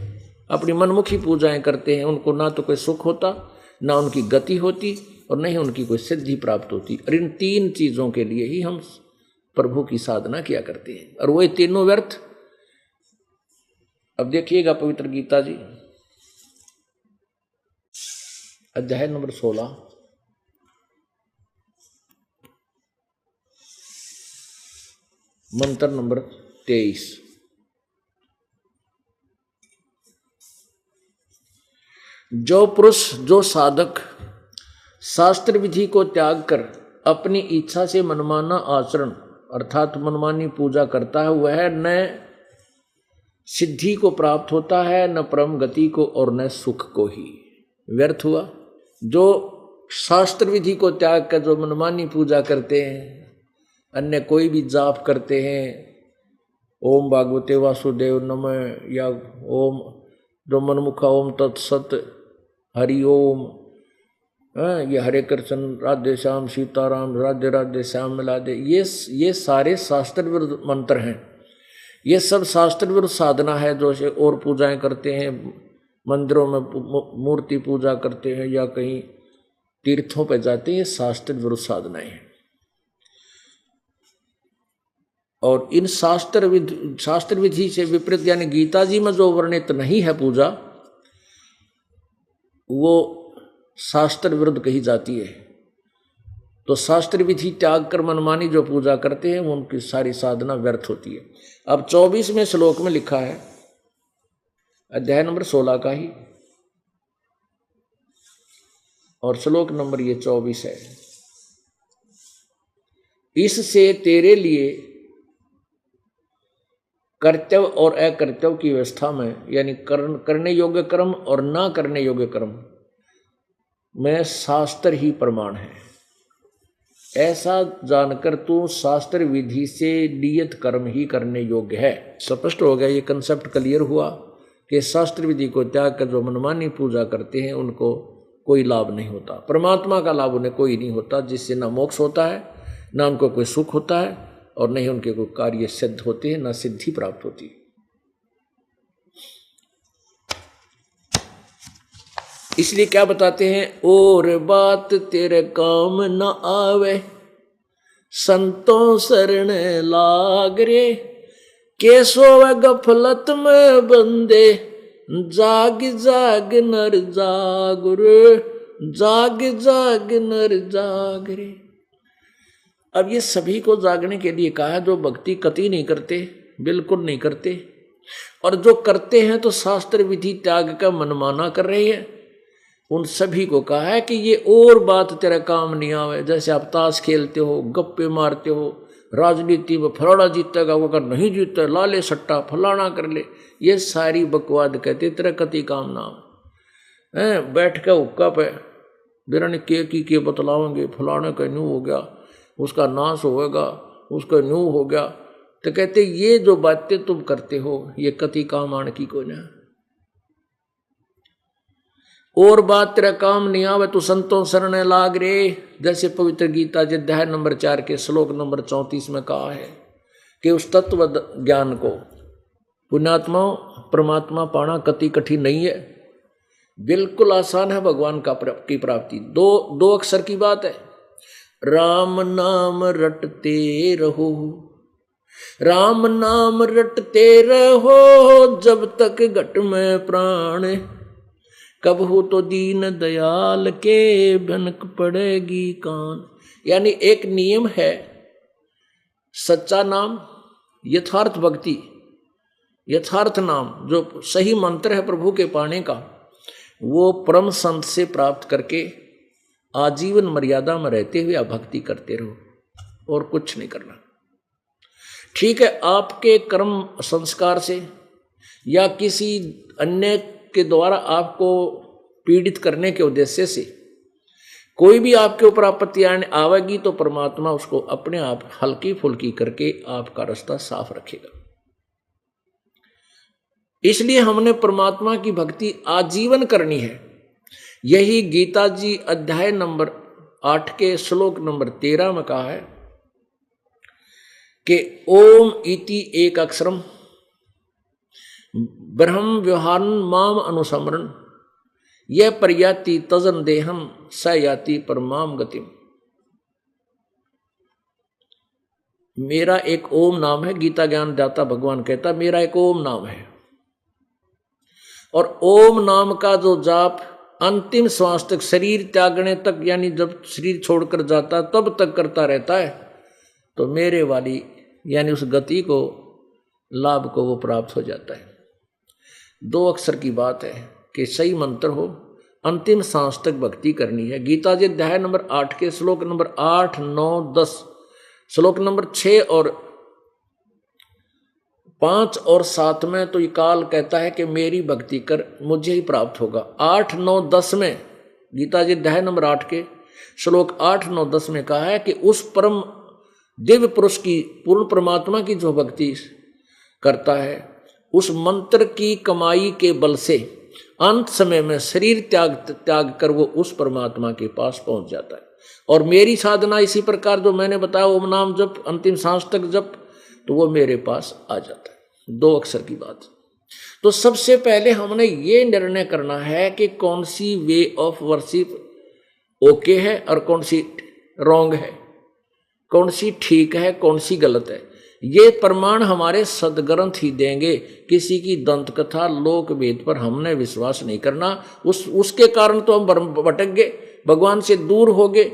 S1: अपनी मनमुखी पूजाएं करते हैं, उनको ना तो कोई सुख होता, ना उनकी गति होती, और नहीं उनकी कोई सिद्धि प्राप्त होती। और इन तीन चीजों के लिए ही हम प्रभु की साधना किया करते हैं, और वो तीनों व्यर्थ। अब देखिएगा पवित्र गीता जी अध्याय नंबर 16 मंत्र नंबर 23। जो पुरुष, जो साधक शास्त्र विधि को त्याग कर अपनी इच्छा से मनमाना आचरण अर्थात मनमानी पूजा करता है, वह न सिद्धि को प्राप्त होता है, न परम गति को, और न सुख को ही। व्यर्थ हुआ। जो शास्त्र विधि को त्याग कर जो मनमानी पूजा करते हैं, अन्य कोई भी जाप करते हैं, ओम भागवते वासुदेव नमः, या ओम जो मनमुखा ओम तत्सत हरि ओम, ये हरे कृष्ण राधे श्याम सीताराम राधे राधे श्याम मिला दे, ये सारे शास्त्र विरुद्ध मंत्र हैं। ये सब शास्त्र विरुद्ध साधना है। जो से और पूजाएं करते हैं, मंदिरों में मूर्ति पूजा करते हैं या कहीं तीर्थों पर जाते हैं, ये शास्त्र विरुद्ध साधनाएं हैं। और इन शास्त्र विधि से विपरीत, यानी गीता जी में जो वर्णित नहीं है पूजा, वो शास्त्र विरुद्ध कही जाती है। तो शास्त्र विधि त्याग कर मनमानी जो पूजा करते हैं, वो उनकी सारी साधना व्यर्थ होती है। अब 24वें श्लोक में लिखा है, अध्याय नंबर 16 का ही, और श्लोक नंबर ये 24 है। इससे तेरे लिए कर्तव्य और अकर्तव्य की व्यवस्था में, यानी करने योग्य कर्म और ना करने योग्य कर्म में शास्त्र ही प्रमाण है। ऐसा जानकर तू शास्त्र विधि से नियत कर्म ही करने योग्य है। स्पष्ट हो गया, ये कंसेप्ट क्लियर हुआ कि शास्त्र विधि को त्याग कर जो मनमानी पूजा करते हैं उनको कोई लाभ नहीं होता। परमात्मा का लाभ उन्हें कोई नहीं होता, जिससे ना मोक्ष होता है, ना उनको कोई सुख होता है, और नहीं उनके कोई कार्य सिद्ध होते हैं, ना सिद्धि प्राप्त होती है। इसलिए क्या बताते हैं, और बात तेरे काम न आवे, संतों शरण लाग रे, केशव गफलत में बंदे, जाग जाग नर जाग रे, जाग जाग नर जाग रे। अब ये सभी को जागने के लिए कहा है। जो भक्ति कति नहीं करते, बिल्कुल नहीं करते, और जो करते हैं तो शास्त्र विधि त्याग का मनमाना कर रहे हैं, उन सभी को कहा है कि ये और बात तेरा काम नहीं आवे। जैसे आप ताश खेलते हो, गप्पे मारते हो, राजनीति में फलाना जीतेगा, वो अगर नहीं जीतता लाले सट्टा फलाना कर ले, ये सारी बकवाद कहते, तेरा कति काम ना आवे। बैठ के हुक्का पे बिरन के बतलाओगे, फलाने का न्यू हो गया, उसका नाश होगा, उसका न्यू हो गया, तो कहते ये जो बातें तुम करते हो ये कति काम आने की कोई ना। और बात तेरा काम नहीं आवे तो संतों शरण लाग रे। जैसे पवित्र गीता जी अध्याय नंबर 4 के श्लोक नंबर 34 में कहा है कि उस तत्व ज्ञान को पुण्यात्माओं परमात्मा पाना कति कठिन नहीं है, बिल्कुल आसान है भगवान की प्राप्ति। दो अक्षर की बात है, राम नाम रटते रहो, राम नाम रटते रहो, जब तक घट में प्राण, कबहू तो दीन दयाल के भनक पड़ेगी कान। यानी एक नियम है, सच्चा नाम, यथार्थ भक्ति, यथार्थ नाम जो सही मंत्र है प्रभु के पाने का, वो परम संत से प्राप्त करके आजीवन मर्यादा में रहते हुए आप भक्ति करते रहो और कुछ नहीं करना। ठीक है, आपके कर्म संस्कार से या किसी अन्य के द्वारा आपको पीड़ित करने के उद्देश्य से कोई भी आपके ऊपर आपत्ति आवेगी तो परमात्मा उसको अपने आप हल्की फुल्की करके आपका रास्ता साफ रखेगा। इसलिए हमने परमात्मा की भक्ति आजीवन करनी है। यही गीता जी अध्याय नंबर 8 के श्लोक नंबर 13 में कहा है कि ओम इति एक अक्षरम ब्रह्म व्यवहार माम अनुसमरण यह पर्याति तजन देहम स याति परमाम गतिम। मेरा एक ओम नाम है, गीता ज्ञान दाता भगवान कहता मेरा एक ओम नाम है, और ओम नाम का जो जाप अंतिम श्वास तक, शरीर त्यागने तक, यानी जब शरीर छोड़कर जाता तब तक करता रहता है, तो मेरे वाली यानी उस गति को, लाभ को वो प्राप्त हो जाता है। 2 अक्षर की बात है कि सही मंत्र हो, अंतिम सांस तक भक्ति करनी है। गीता जी अध्याय नंबर 8 के श्लोक नंबर 8, 9, 10, श्लोक नंबर 6 और 5 और 7 में तो ये काल कहता है कि मेरी भक्ति कर, मुझे ही प्राप्त होगा। 8, 9, 10 में गीता जी अध्याय नंबर 8 के श्लोक 8, 9, 10 में कहा है कि उस परम दिव्य पुरुष की, पूर्ण परमात्मा की जो भक्ति करता है, उस मंत्र की कमाई के बल से अंत समय में शरीर त्याग कर वो उस परमात्मा के पास पहुंच जाता है। और मेरी साधना इसी प्रकार जो मैंने बताया, ओम नाम जप, अंतिम सांस तक जप, तो वो मेरे पास आ जाता है। 2 अक्षर की बात। तो सबसे पहले हमने ये निर्णय करना है कि कौन सी वे ऑफ वर्शिप ओके है और कौन सी रॉन्ग है, कौन सी ठीक है, कौन सी गलत है। ये प्रमाण हमारे सदग्रंथ ही देंगे। किसी की दंत कथा, लोक वेद पर हमने विश्वास नहीं करना। उसके कारण तो हम भटक गए, भगवान से दूर हो गए।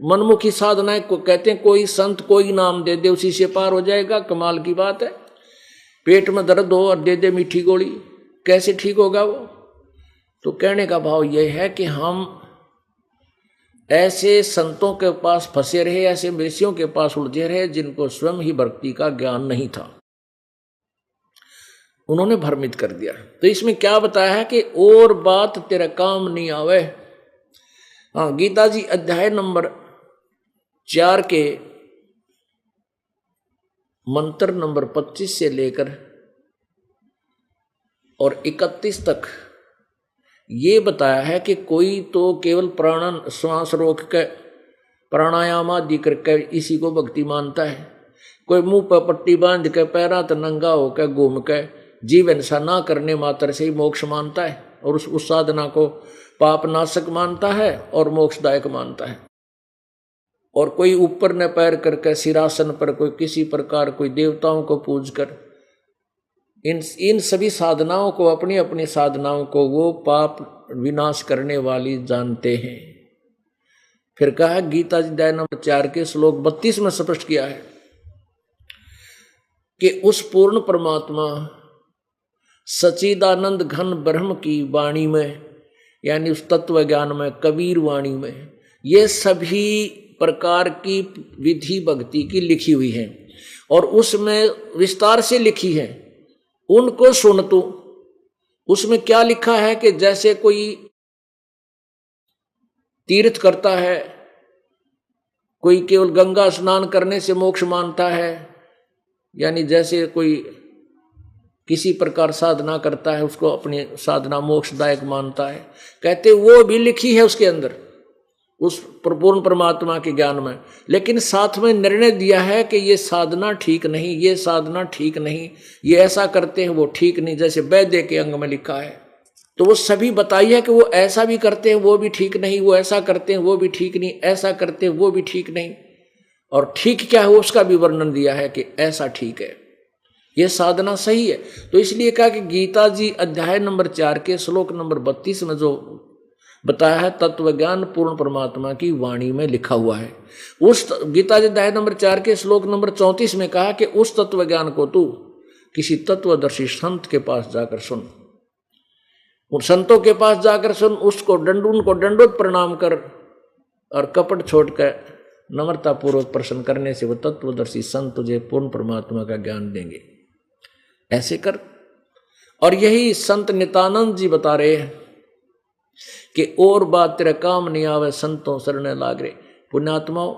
S1: मनमुखी साधनाएं को कहते हैं, कोई संत कोई नाम दे दे उसी से पार हो जाएगा। कमाल की बात है। पेट में दर्द हो और दे दे मीठी गोली, कैसे ठीक होगा वो? तो कहने का भाव यह है कि हम ऐसे संतों के पास फंसे रहे, ऐसे ऋषियों के पास उलझे रहे जिनको स्वयं ही भक्ति का ज्ञान नहीं था, उन्होंने भ्रमित कर दिया। तो इसमें क्या बताया है कि और बात तेरा काम नहीं आवे। हाँ, गीता जी अध्याय नंबर 4 के मंत्र नंबर 25 से लेकर और 31 तक ये बताया है कि कोई तो केवल प्राण श्वास रोक के प्राणायाम आदि करके इसी को भक्ति मानता है, कोई मुंह पर पट्टी बांध के पैरा तो नंगा होकर घूम के जीवन सा ना करने मात्र से ही मोक्ष मानता है, और उस साधना को पाप नाशक मानता है और मोक्षदायक मानता है। और कोई ऊपर न पैर करके सिरासन पर कोई किसी प्रकार कोई देवताओं को पूज कर इन सभी साधनाओं को, अपनी अपनी साधनाओं को वो पाप विनाश करने वाली जानते हैं। फिर कहा गीता जी अध्याय नंबर 4 के श्लोक 32 में स्पष्ट किया है कि उस पूर्ण परमात्मा सच्चिदानंद घन ब्रह्म की वाणी में, यानी उस तत्व ज्ञान में, कबीर वाणी में, ये सभी प्रकार की विधि भक्ति की लिखी हुई है और उसमें विस्तार से लिखी है। उनको सुन तू। उसमें क्या लिखा है कि जैसे कोई तीर्थ करता है, कोई केवल गंगा स्नान करने से मोक्ष मानता है, यानी जैसे कोई किसी प्रकार साधना करता है उसको अपनी साधना मोक्षदायक मानता है, कहते वो भी लिखी है उसके अंदर, उस पूर्ण परमात्मा के ज्ञान में। लेकिन साथ में निर्णय दिया है कि ये साधना ठीक नहीं, ये साधना ठीक नहीं, ये ऐसा करते हैं वो ठीक नहीं, जैसे वैद्य के अंग में लिखा है। तो वो सभी बताइए कि वो ऐसा भी करते हैं वो भी ठीक नहीं, वो ऐसा करते हैं वो भी ठीक नहीं, ऐसा करते हैं वो भी ठीक नहीं, और ठीक क्या है उसका भी वर्णन दिया है कि ऐसा ठीक है। ये साधना सही है। तो इसलिए कहा कि गीता जी अध्याय नंबर 4 के श्लोक नंबर 32 में जो बताया है तत्व ज्ञान पूर्ण परमात्मा की वाणी में लिखा हुआ है। उस गीता जी अध्याय नंबर 4 के श्लोक नंबर 34 में कहा कि उस तत्व ज्ञान को तू किसी तत्वदर्शी संत के पास जाकर सुन, उन संतों के पास जाकर सुन, उसको उनको दंडोत प्रणाम कर और कपट छोड़कर नम्रता पूर्वक प्रश्न करने से वो तत्वदर्शी संत तुझे पूर्ण परमात्मा का ज्ञान देंगे। ऐसे कर। और यही संत नित्यानंद जी बता रहे हैं कि और बात तेरा काम नहीं आवे संतों शरण लाग रे। पुण्यात्माओं,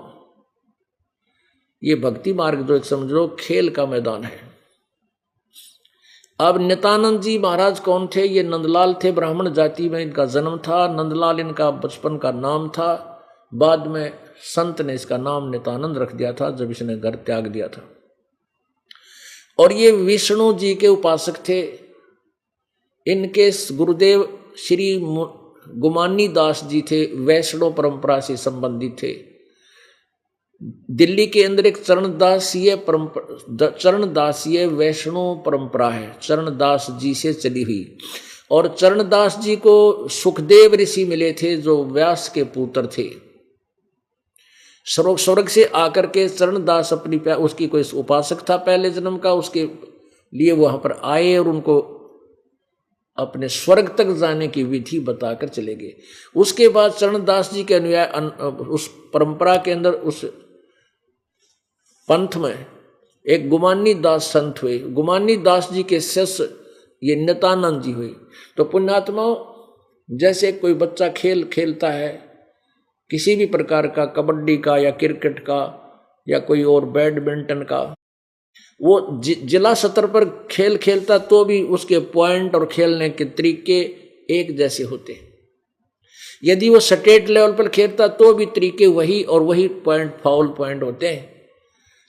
S1: ये भक्ति मार्ग जो एक समझ लो खेल का मैदान है। अब नित्यानंद जी महाराज कौन थे? ये नंदलाल थे, ब्राह्मण जाति में इनका जन्म था। नंदलाल इनका बचपन का नाम था। बाद में संत ने इसका नाम नित्यानंद रख दिया था जब इसने घर त्याग दिया था। और ये विष्णु जी के उपासक थे। इनके गुरुदेव श्री गुमानी दास जी थे, वैष्णव परंपरा से संबंधित थे। दिल्ली के अंदर एक चरणदासीय वैष्णव परंपरा है, चरणदास जी से चली हुई। और चरणदास जी को सुखदेव ऋषि मिले थे जो व्यास के पुत्र थे। स्वर्ग से आकर के चरणदास अपनी उसकी कोई उपासक था पहले जन्म का, उसके लिए वहां पर आए और उनको अपने स्वर्ग तक जाने की विधि बताकर चले गए। उसके बाद चरणदास जी के अनुयायी उस परंपरा के अंदर उस पंथ में एक गुमानी दास संत हुए। गुमानी दास जी के शिष्य ये नित्यानंद जी हुए। तो पुण्यात्माओं, जैसे कोई बच्चा खेल खेलता है किसी भी प्रकार का, कबड्डी का या क्रिकेट का या कोई और बैडमिंटन का, वो जिला स्तर पर खेल खेलता तो भी उसके पॉइंट और खेलने के तरीके एक जैसे होते। यदि वो स्टेट लेवल पर खेलता तो भी तरीके वही और वही पॉइंट, फाउल पॉइंट होते हैं,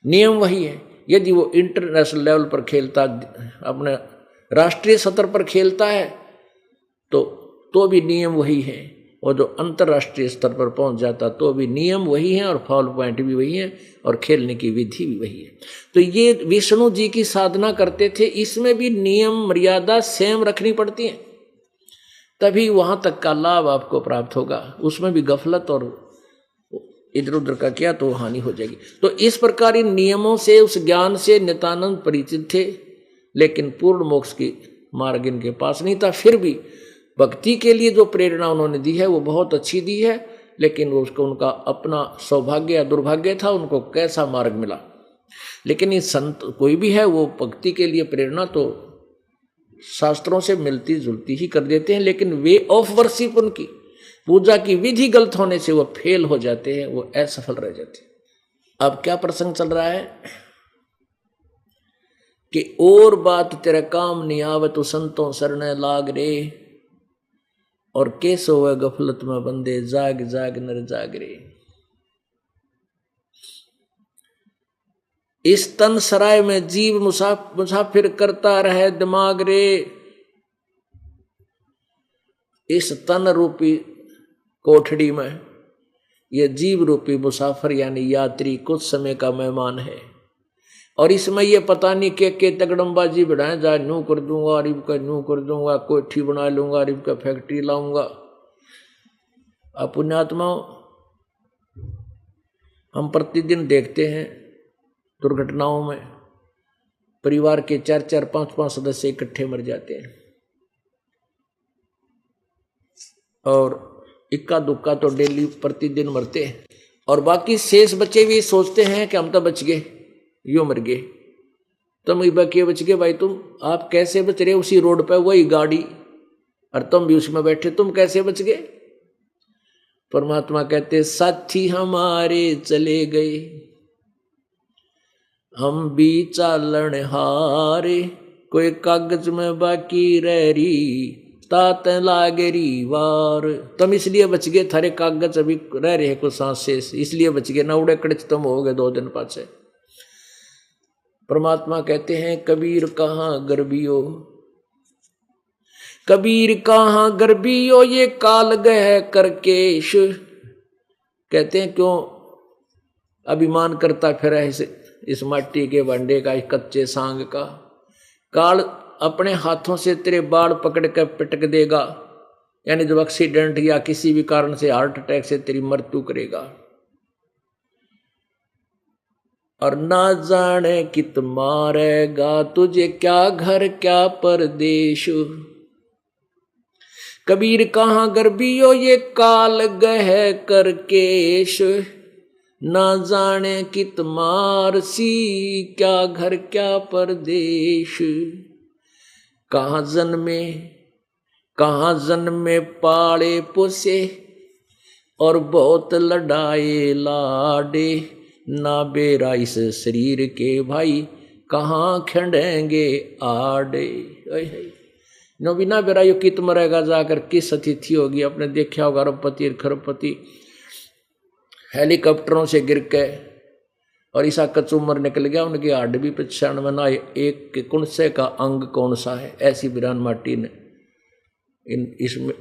S1: नियम वही है। यदि वो इंटरनेशनल लेवल पर खेलता, अपने राष्ट्रीय स्तर पर खेलता है तो भी नियम वही है। और जो अंतर्राष्ट्रीय स्तर पर पहुंच जाता तो भी नियम वही है और फाउल पॉइंट भी वही है और खेलने की विधि भी वही है। तो ये विष्णु जी की साधना करते थे, इसमें भी नियम मर्यादा सेम रखनी पड़ती है, तभी वहां तक का लाभ आपको प्राप्त होगा। उसमें भी गफलत और इधर उधर का किया तो हानि हो जाएगी। तो इस प्रकार इन नियमों से, उस ज्ञान से नित्यानंद परिचित थे, लेकिन पूर्ण मोक्ष की मार्ग इनके पास नहीं था। फिर भी भक्ति के लिए जो प्रेरणा उन्होंने दी है वो बहुत अच्छी दी है, लेकिन वो उसको उनका अपना सौभाग्य या दुर्भाग्य था, उनको कैसा मार्ग मिला। लेकिन ये संत कोई भी है वो भक्ति के लिए प्रेरणा तो शास्त्रों से मिलती जुलती ही कर देते हैं, लेकिन वे ऑफ वर्शिप, उनकी पूजा की विधि गलत होने से वो फेल हो जाते हैं, वो असफल रह जाते हैं। अब क्या प्रसंग चल रहा है कि और बात तेरा काम नहीं आवे तो संतों शरण लाग रे, और कैसो वह गफलत में बंदे जाग जाग नर जाग रे। इस तन सराय में जीव मुसाफिर करता रहे दिमाग रे। इस तन रूपी कोठड़ी में यह जीव रूपी मुसाफिर यानी यात्री कुछ समय का मेहमान है, और इसमें ये पता नहीं के तगड़मबाजी बढ़ाए जा, न्यू कर दूंगा अरिब का, न्यू कर दूंगा, कोठी बना लूंगा, अरिब का फैक्ट्री लाऊंगा। अब पुण्यात्माओं, हम प्रतिदिन देखते हैं दुर्घटनाओं में परिवार के 4-4, 5-5 सदस्य इकट्ठे मर जाते हैं, और इक्का दुक्का तो डेली प्रतिदिन मरते हैं, और बाकी शेष बच्चे भी सोचते हैं कि हम तो बच गए, यो मर गए। तुम बचे बच गए भाई, आप कैसे बच रहे? उसी रोड पे वही गाड़ी और तुम भी उसमें बैठे, तुम कैसे बच गए? परमात्मा कहते साथी हमारे चले गए, हम भी चालन हारे, कोई कागज में बाकी रह रही, तात लागरी वार। तुम इसलिए बच गए, थारे कागज अभी रह रहे कुछ सांस शेष, इसलिए बच गए, ना उड़े कड़च तुम हो गए 2 दिन पाछे। परमात्मा कहते हैं कबीर कहाँ गर्बियो, कबीर कहाँ गर्बियो, ये काल गह करकेश। कहते हैं क्यों अभिमान करता फिर इस माटी के भांडे का, इस कच्चे सांग का, काल अपने हाथों से तेरे बाल पकड़ कर पटक देगा, यानी जब एक्सीडेंट या किसी भी कारण से हार्ट अटैक से तेरी मृत्यु करेगा। और ना जाने कित मारेगा तुझे, क्या घर क्या परदेश। कबीर कहाँ गर्भियो ये काल गह कर केश, ना जाने कित मार सी, क्या घर क्या परदेश। कहाँ जन्मे पाले पोसे, और बहुत लड़ाए लाडे, ना बेरा इस शरीर के भाई, कहाँ खंडेंगे आडे। नो बिना बेरा यो कित मरेगा जाकर किस अतिथि होगी। अपने देखा होगा अरबपति खरबपति हेलीकॉप्टरों से गिर के और ईसा कचूमर निकल गया, उनकी हाड भी पहचान में ना एक के कुणसे का अंग कौन सा है। ऐसी वीरान माटी ने इसमें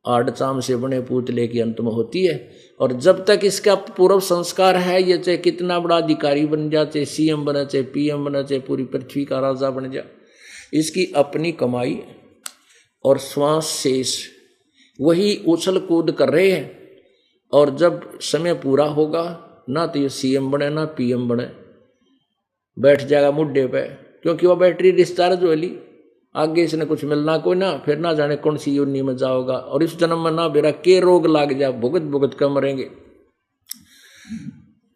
S1: आड़ चाम से बने पुतले की अंत में होती है। और जब तक इसका पूर्व संस्कार है, ये चाहे कितना बड़ा अधिकारी बन जा, चाहे सीएम बना, चाहे पीएम बना, चाहे पूरी पृथ्वी का राजा बन जा, इसकी अपनी कमाई और श्वास शेष वही उछल कूद कर रहे हैं। और जब समय पूरा होगा, ना तो ये सीएम बने ना पीएम बने, बैठ जाएगा मुड्डे पे, क्योंकि वह बैटरी डिस्चार्ज हो ली, आगे इसने कुछ मिलना कोई ना, फिर ना जाने कौन सी योनि में जाओगा। और इस जन्म में ना बेरा के रोग लाग जा, भुगत भुगत कर मरेंगे।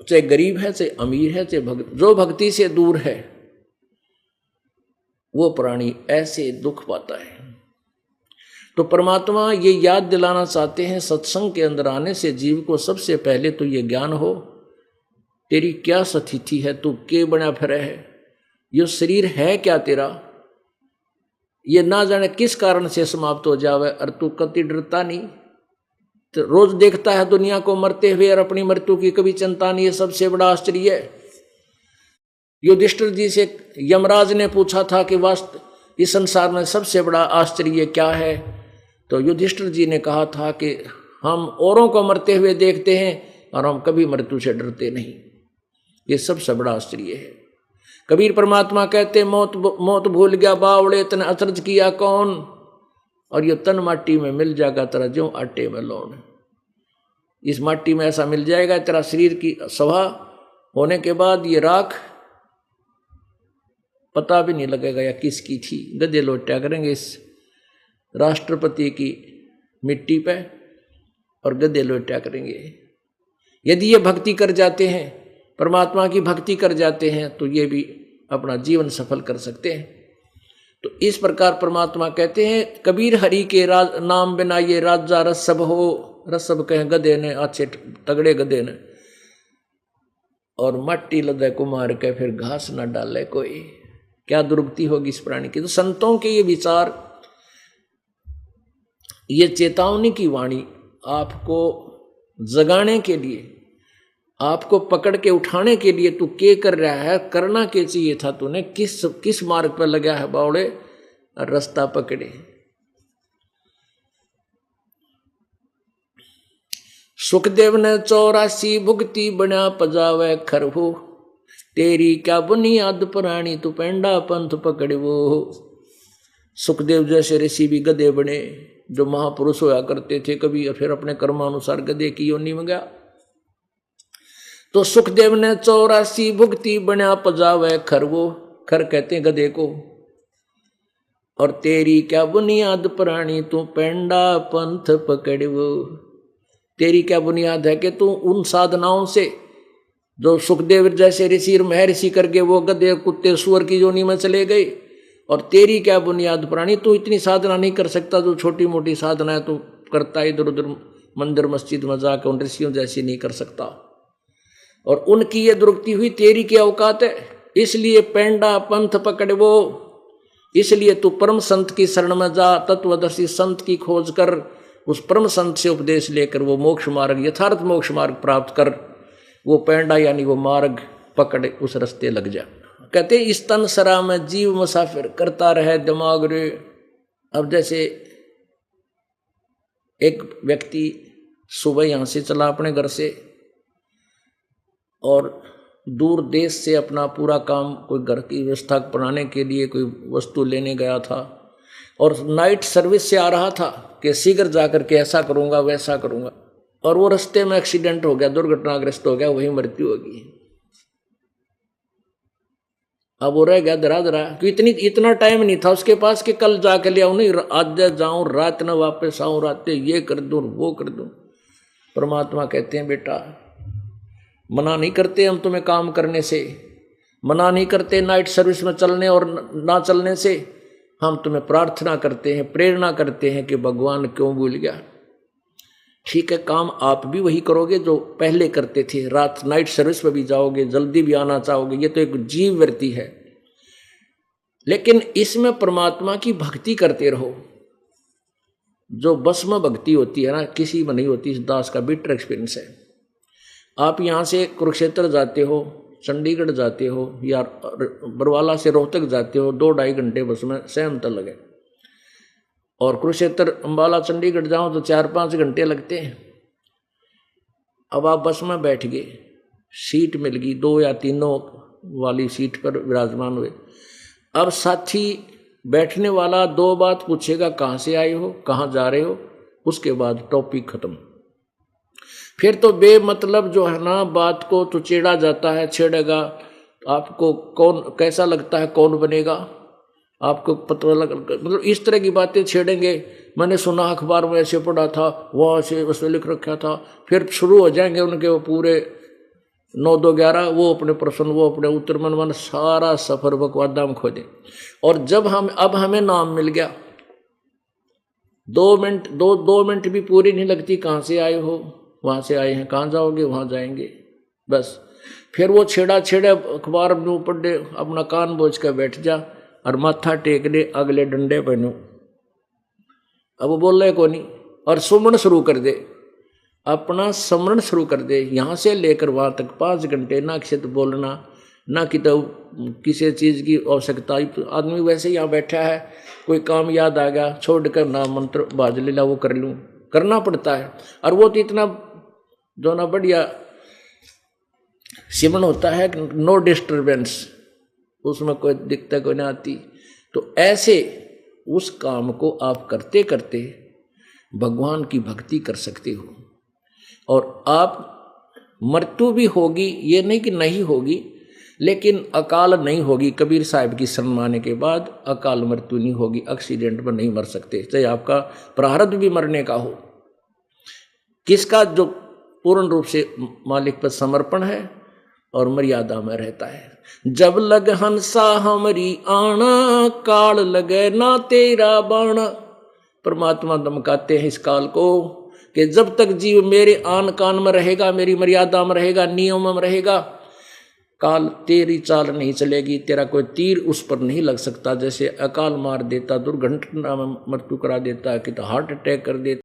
S1: चाहे गरीब है, चाहे अमीर है, चाहे भक्त, जो भक्ति से दूर है वो प्राणी ऐसे दुख पाता है। तो परमात्मा ये याद दिलाना चाहते हैं, सत्संग के अंदर आने से जीव को सबसे पहले तो ये ज्ञान हो, तेरी क्या स्थिति है, तू के बना फिरे है, ये शरीर है क्या तेरा, ये ना जाने किस कारण से समाप्त हो जावे। और तू कति डरता नहीं, तो रोज देखता है दुनिया को मरते हुए और अपनी मृत्यु की कभी चिंता नहीं है। सबसे बड़ा आश्चर्य है। युधिष्ठिर जी से यमराज ने पूछा था कि वास्तव इस संसार में सबसे बड़ा आश्चर्य क्या है, तो युधिष्ठिर जी ने कहा था कि हम औरों को मरते हुए देखते हैं और हम कभी मृत्यु से डरते नहीं। ये सबसे बड़ा आश्चर्य है। कबीर परमात्मा कहते मौत भूल गया बावड़े, तन अचरज किया कौन, और ये तन माटी में मिल जाएगा तेरा ज्यों आटे में लौन। इस माटी में ऐसा मिल जाएगा, तेरा शरीर की सभा होने के बाद ये राख पता भी नहीं लगेगा या किसकी थी। गधे लोटा करेंगे इस राष्ट्रपति की मिट्टी पे और गधे लोटा करेंगे। यदि ये भक्ति कर जाते हैं, परमात्मा की भक्ति कर जाते हैं, तो ये भी अपना जीवन सफल कर सकते हैं। तो इस प्रकार परमात्मा कहते हैं, कबीर हरि के नाम बिना ये राजा रसब हो, रसब कहें गधे ने, अच्छे तगड़े गधे ने, और मट्टी लदे कुमार के फिर घास न डाले कोई। क्या दुर्गति होगी इस प्राणी की। तो संतों के ये विचार, ये चेतावनी की वाणी आपको जगाने के लिए, आपको पकड़ के उठाने के लिए, तू क्या कर रहा है, करना क्या चाहिए था, तूने किस मार्ग पर लगा है बावड़े, और रास्ता पकड़े। सुखदेव ने 84 भुगती बना पजावे खरहू, तेरी क्या बुनियाद पुरानी तू पेंडा पंथ पकड़वो। सुखदेव जैसे ऋषि भी गधे बने, जो महापुरुष होया करते थे कभी, फिर अपने कर्मानुसार गधे की योनि में गया। तो सुखदेव ने 84 भुगती बना पजावे खरवो, खर कहते हैं गधे को, और तेरी क्या बुनियाद पुरानी तू पेंडा पंथ पकड़वो। तेरी क्या बुनियाद है कि तू उन साधनाओं से, जो सुखदेव जैसे ऋषि महर्षि करके वो गधे कुत्ते सुअर की योनि में चले गए, और तेरी क्या बुनियाद पुरानी, तू इतनी साधना नहीं कर सकता, जो छोटी मोटी साधना है तू करता है, इधर उधर मंदिर मस्जिद में जाकर उन ऋषियों जैसी नहीं कर सकता। और उनकी ये दुर्गति हुई, तेरी क्या औकात है, इसलिए पेंडा पंथ पकड़वो। इसलिए तू परम संत की शरण में जा, तत्वदर्शी संत की खोज कर, उस परम संत से उपदेश लेकर वो मोक्ष मार्ग, यथार्थ मोक्ष मार्ग प्राप्त कर, वो पेंडा यानी वो मार्ग पकड़ उस रास्ते लग जा। कहते इस तन सरा में जीव मुसाफिर करता रहे दिमाग रे। अब जैसे एक व्यक्ति सुबह यहाँ से चला अपने घर से, और दूर देश से अपना पूरा काम, कोई घर की व्यवस्था बनाने के लिए कोई वस्तु लेने गया था और नाइट सर्विस से आ रहा था कि शीघ्र जाकर के ऐसा करूँगा वैसा करूँगा, और वो रास्ते में एक्सीडेंट हो गया, दुर्घटनाग्रस्त हो गया, वही मृत्यु होगी। अब वो रह गया धरा धरा, कि इतना टाइम नहीं था उसके पास कि कल जाके ले आऊँ, नहीं आज जाऊँ रात न वापस आऊँ, रात ये कर दूँ वो कर दूँ। परमात्मा कहते हैं बेटा मना नहीं करते हम तुम्हें काम करने से, मना नहीं करते नाइट सर्विस में चलने और ना चलने से, हम तुम्हें प्रार्थना करते हैं, प्रेरणा करते हैं कि भगवान क्यों भूल गया। ठीक है, काम आप भी वही करोगे जो पहले करते थे, रात नाइट सर्विस में भी जाओगे, जल्दी भी आना चाहोगे, ये तो एक जीव वृत्ति है। लेकिन इसमें परमात्मा की भक्ति करते रहो, जो भस्म भक्ति होती है ना, किसी में नहीं होती। इस दास का बिटर एक्सपीरियंस है। आप यहाँ से कुरुक्षेत्र जाते हो, चंडीगढ़ जाते हो या बरवाला से रोहतक जाते हो, 2-2.5 घंटे बस में सहम तक लगे, और कुरुक्षेत्र अम्बाला चंडीगढ़ जाओ तो 4-5 घंटे लगते हैं। अब आप बस में बैठ गए, सीट मिल गई, 2 या 3 वाली सीट पर विराजमान हुए। अब साथी बैठने वाला 2 बात पूछेगा, कहाँ से आए हो, कहाँ जा रहे हो, उसके बाद टॉपिक खत्म। फिर तो बेमतलब जो है ना बात को तो छेड़ा जाता है, छेड़ेगा आपको, कौन कैसा लगता है, कौन बनेगा आपको पता लग, मतलब इस तरह की बातें छेड़ेंगे। मैंने सुना अखबार में ऐसे पढ़ा था, वहाँ से उसमें लिख रखा था, फिर शुरू हो जाएंगे उनके वो पूरे 9-2-11, वो अपने प्रश्न, वो अपने उत्तर, मन सारा सफर बकवादा में खोदे। और जब अब हमें नाम मिल गया, 2 मिनट भी पूरी नहीं लगती, कहाँ से आए हो, वहाँ से आए हैं, कहाँ जाओगे, वहाँ जाएंगे, बस। फिर वो छेड़े अखबार में पढ़े, अपना कान बोझ कर बैठ जा और माथा टेक दे, अगले डंडे पहनो। अब वो बोल रहे को नहीं, और सुमरण शुरू कर दे, अपना स्मरण शुरू कर दे। यहाँ से लेकर वहाँ तक 5 घंटे ना किसी तो बोलना, ना कि तो किसी चीज़ की आवश्यकता। आदमी वैसे यहाँ बैठा है, कोई काम याद आ गया, छोड़ कर ना मंत्र बाज लेला वो कर लूँ, करना पड़ता है। और वो तो इतना जो ना बढ़िया सिमरन होता है, नो डिस्टर्बेंस, उसमें कोई दिक्कत कोई नहीं आती। तो ऐसे उस काम को आप करते करते भगवान की भक्ति कर सकते हो, और आप मृत्यु भी होगी, ये नहीं कि नहीं होगी, लेकिन अकाल नहीं होगी। कबीर साहब की शरण माने के बाद अकाल मृत्यु नहीं होगी, एक्सीडेंट में नहीं मर सकते, चाहे आपका प्रारब्ध भी मरने का हो। किसका जो पूर्ण रूप से मालिक पर समर्पण है और मर्यादा में रहता है। जब लग हंसा हमरी आना, काल लगे ना तेरा बाणा। परमात्मा धमकाते हैं इस काल को कि जब तक जीव मेरे आन कान में रहेगा, मेरी मर्यादा में रहेगा, नियम में रहेगा, काल तेरी चाल नहीं चलेगी, तेरा कोई तीर उस पर नहीं लग सकता। जैसे अकाल मार देता, दुर्घटना में मृत्यु करा देता, कि तो हार्ट अटैक कर देता,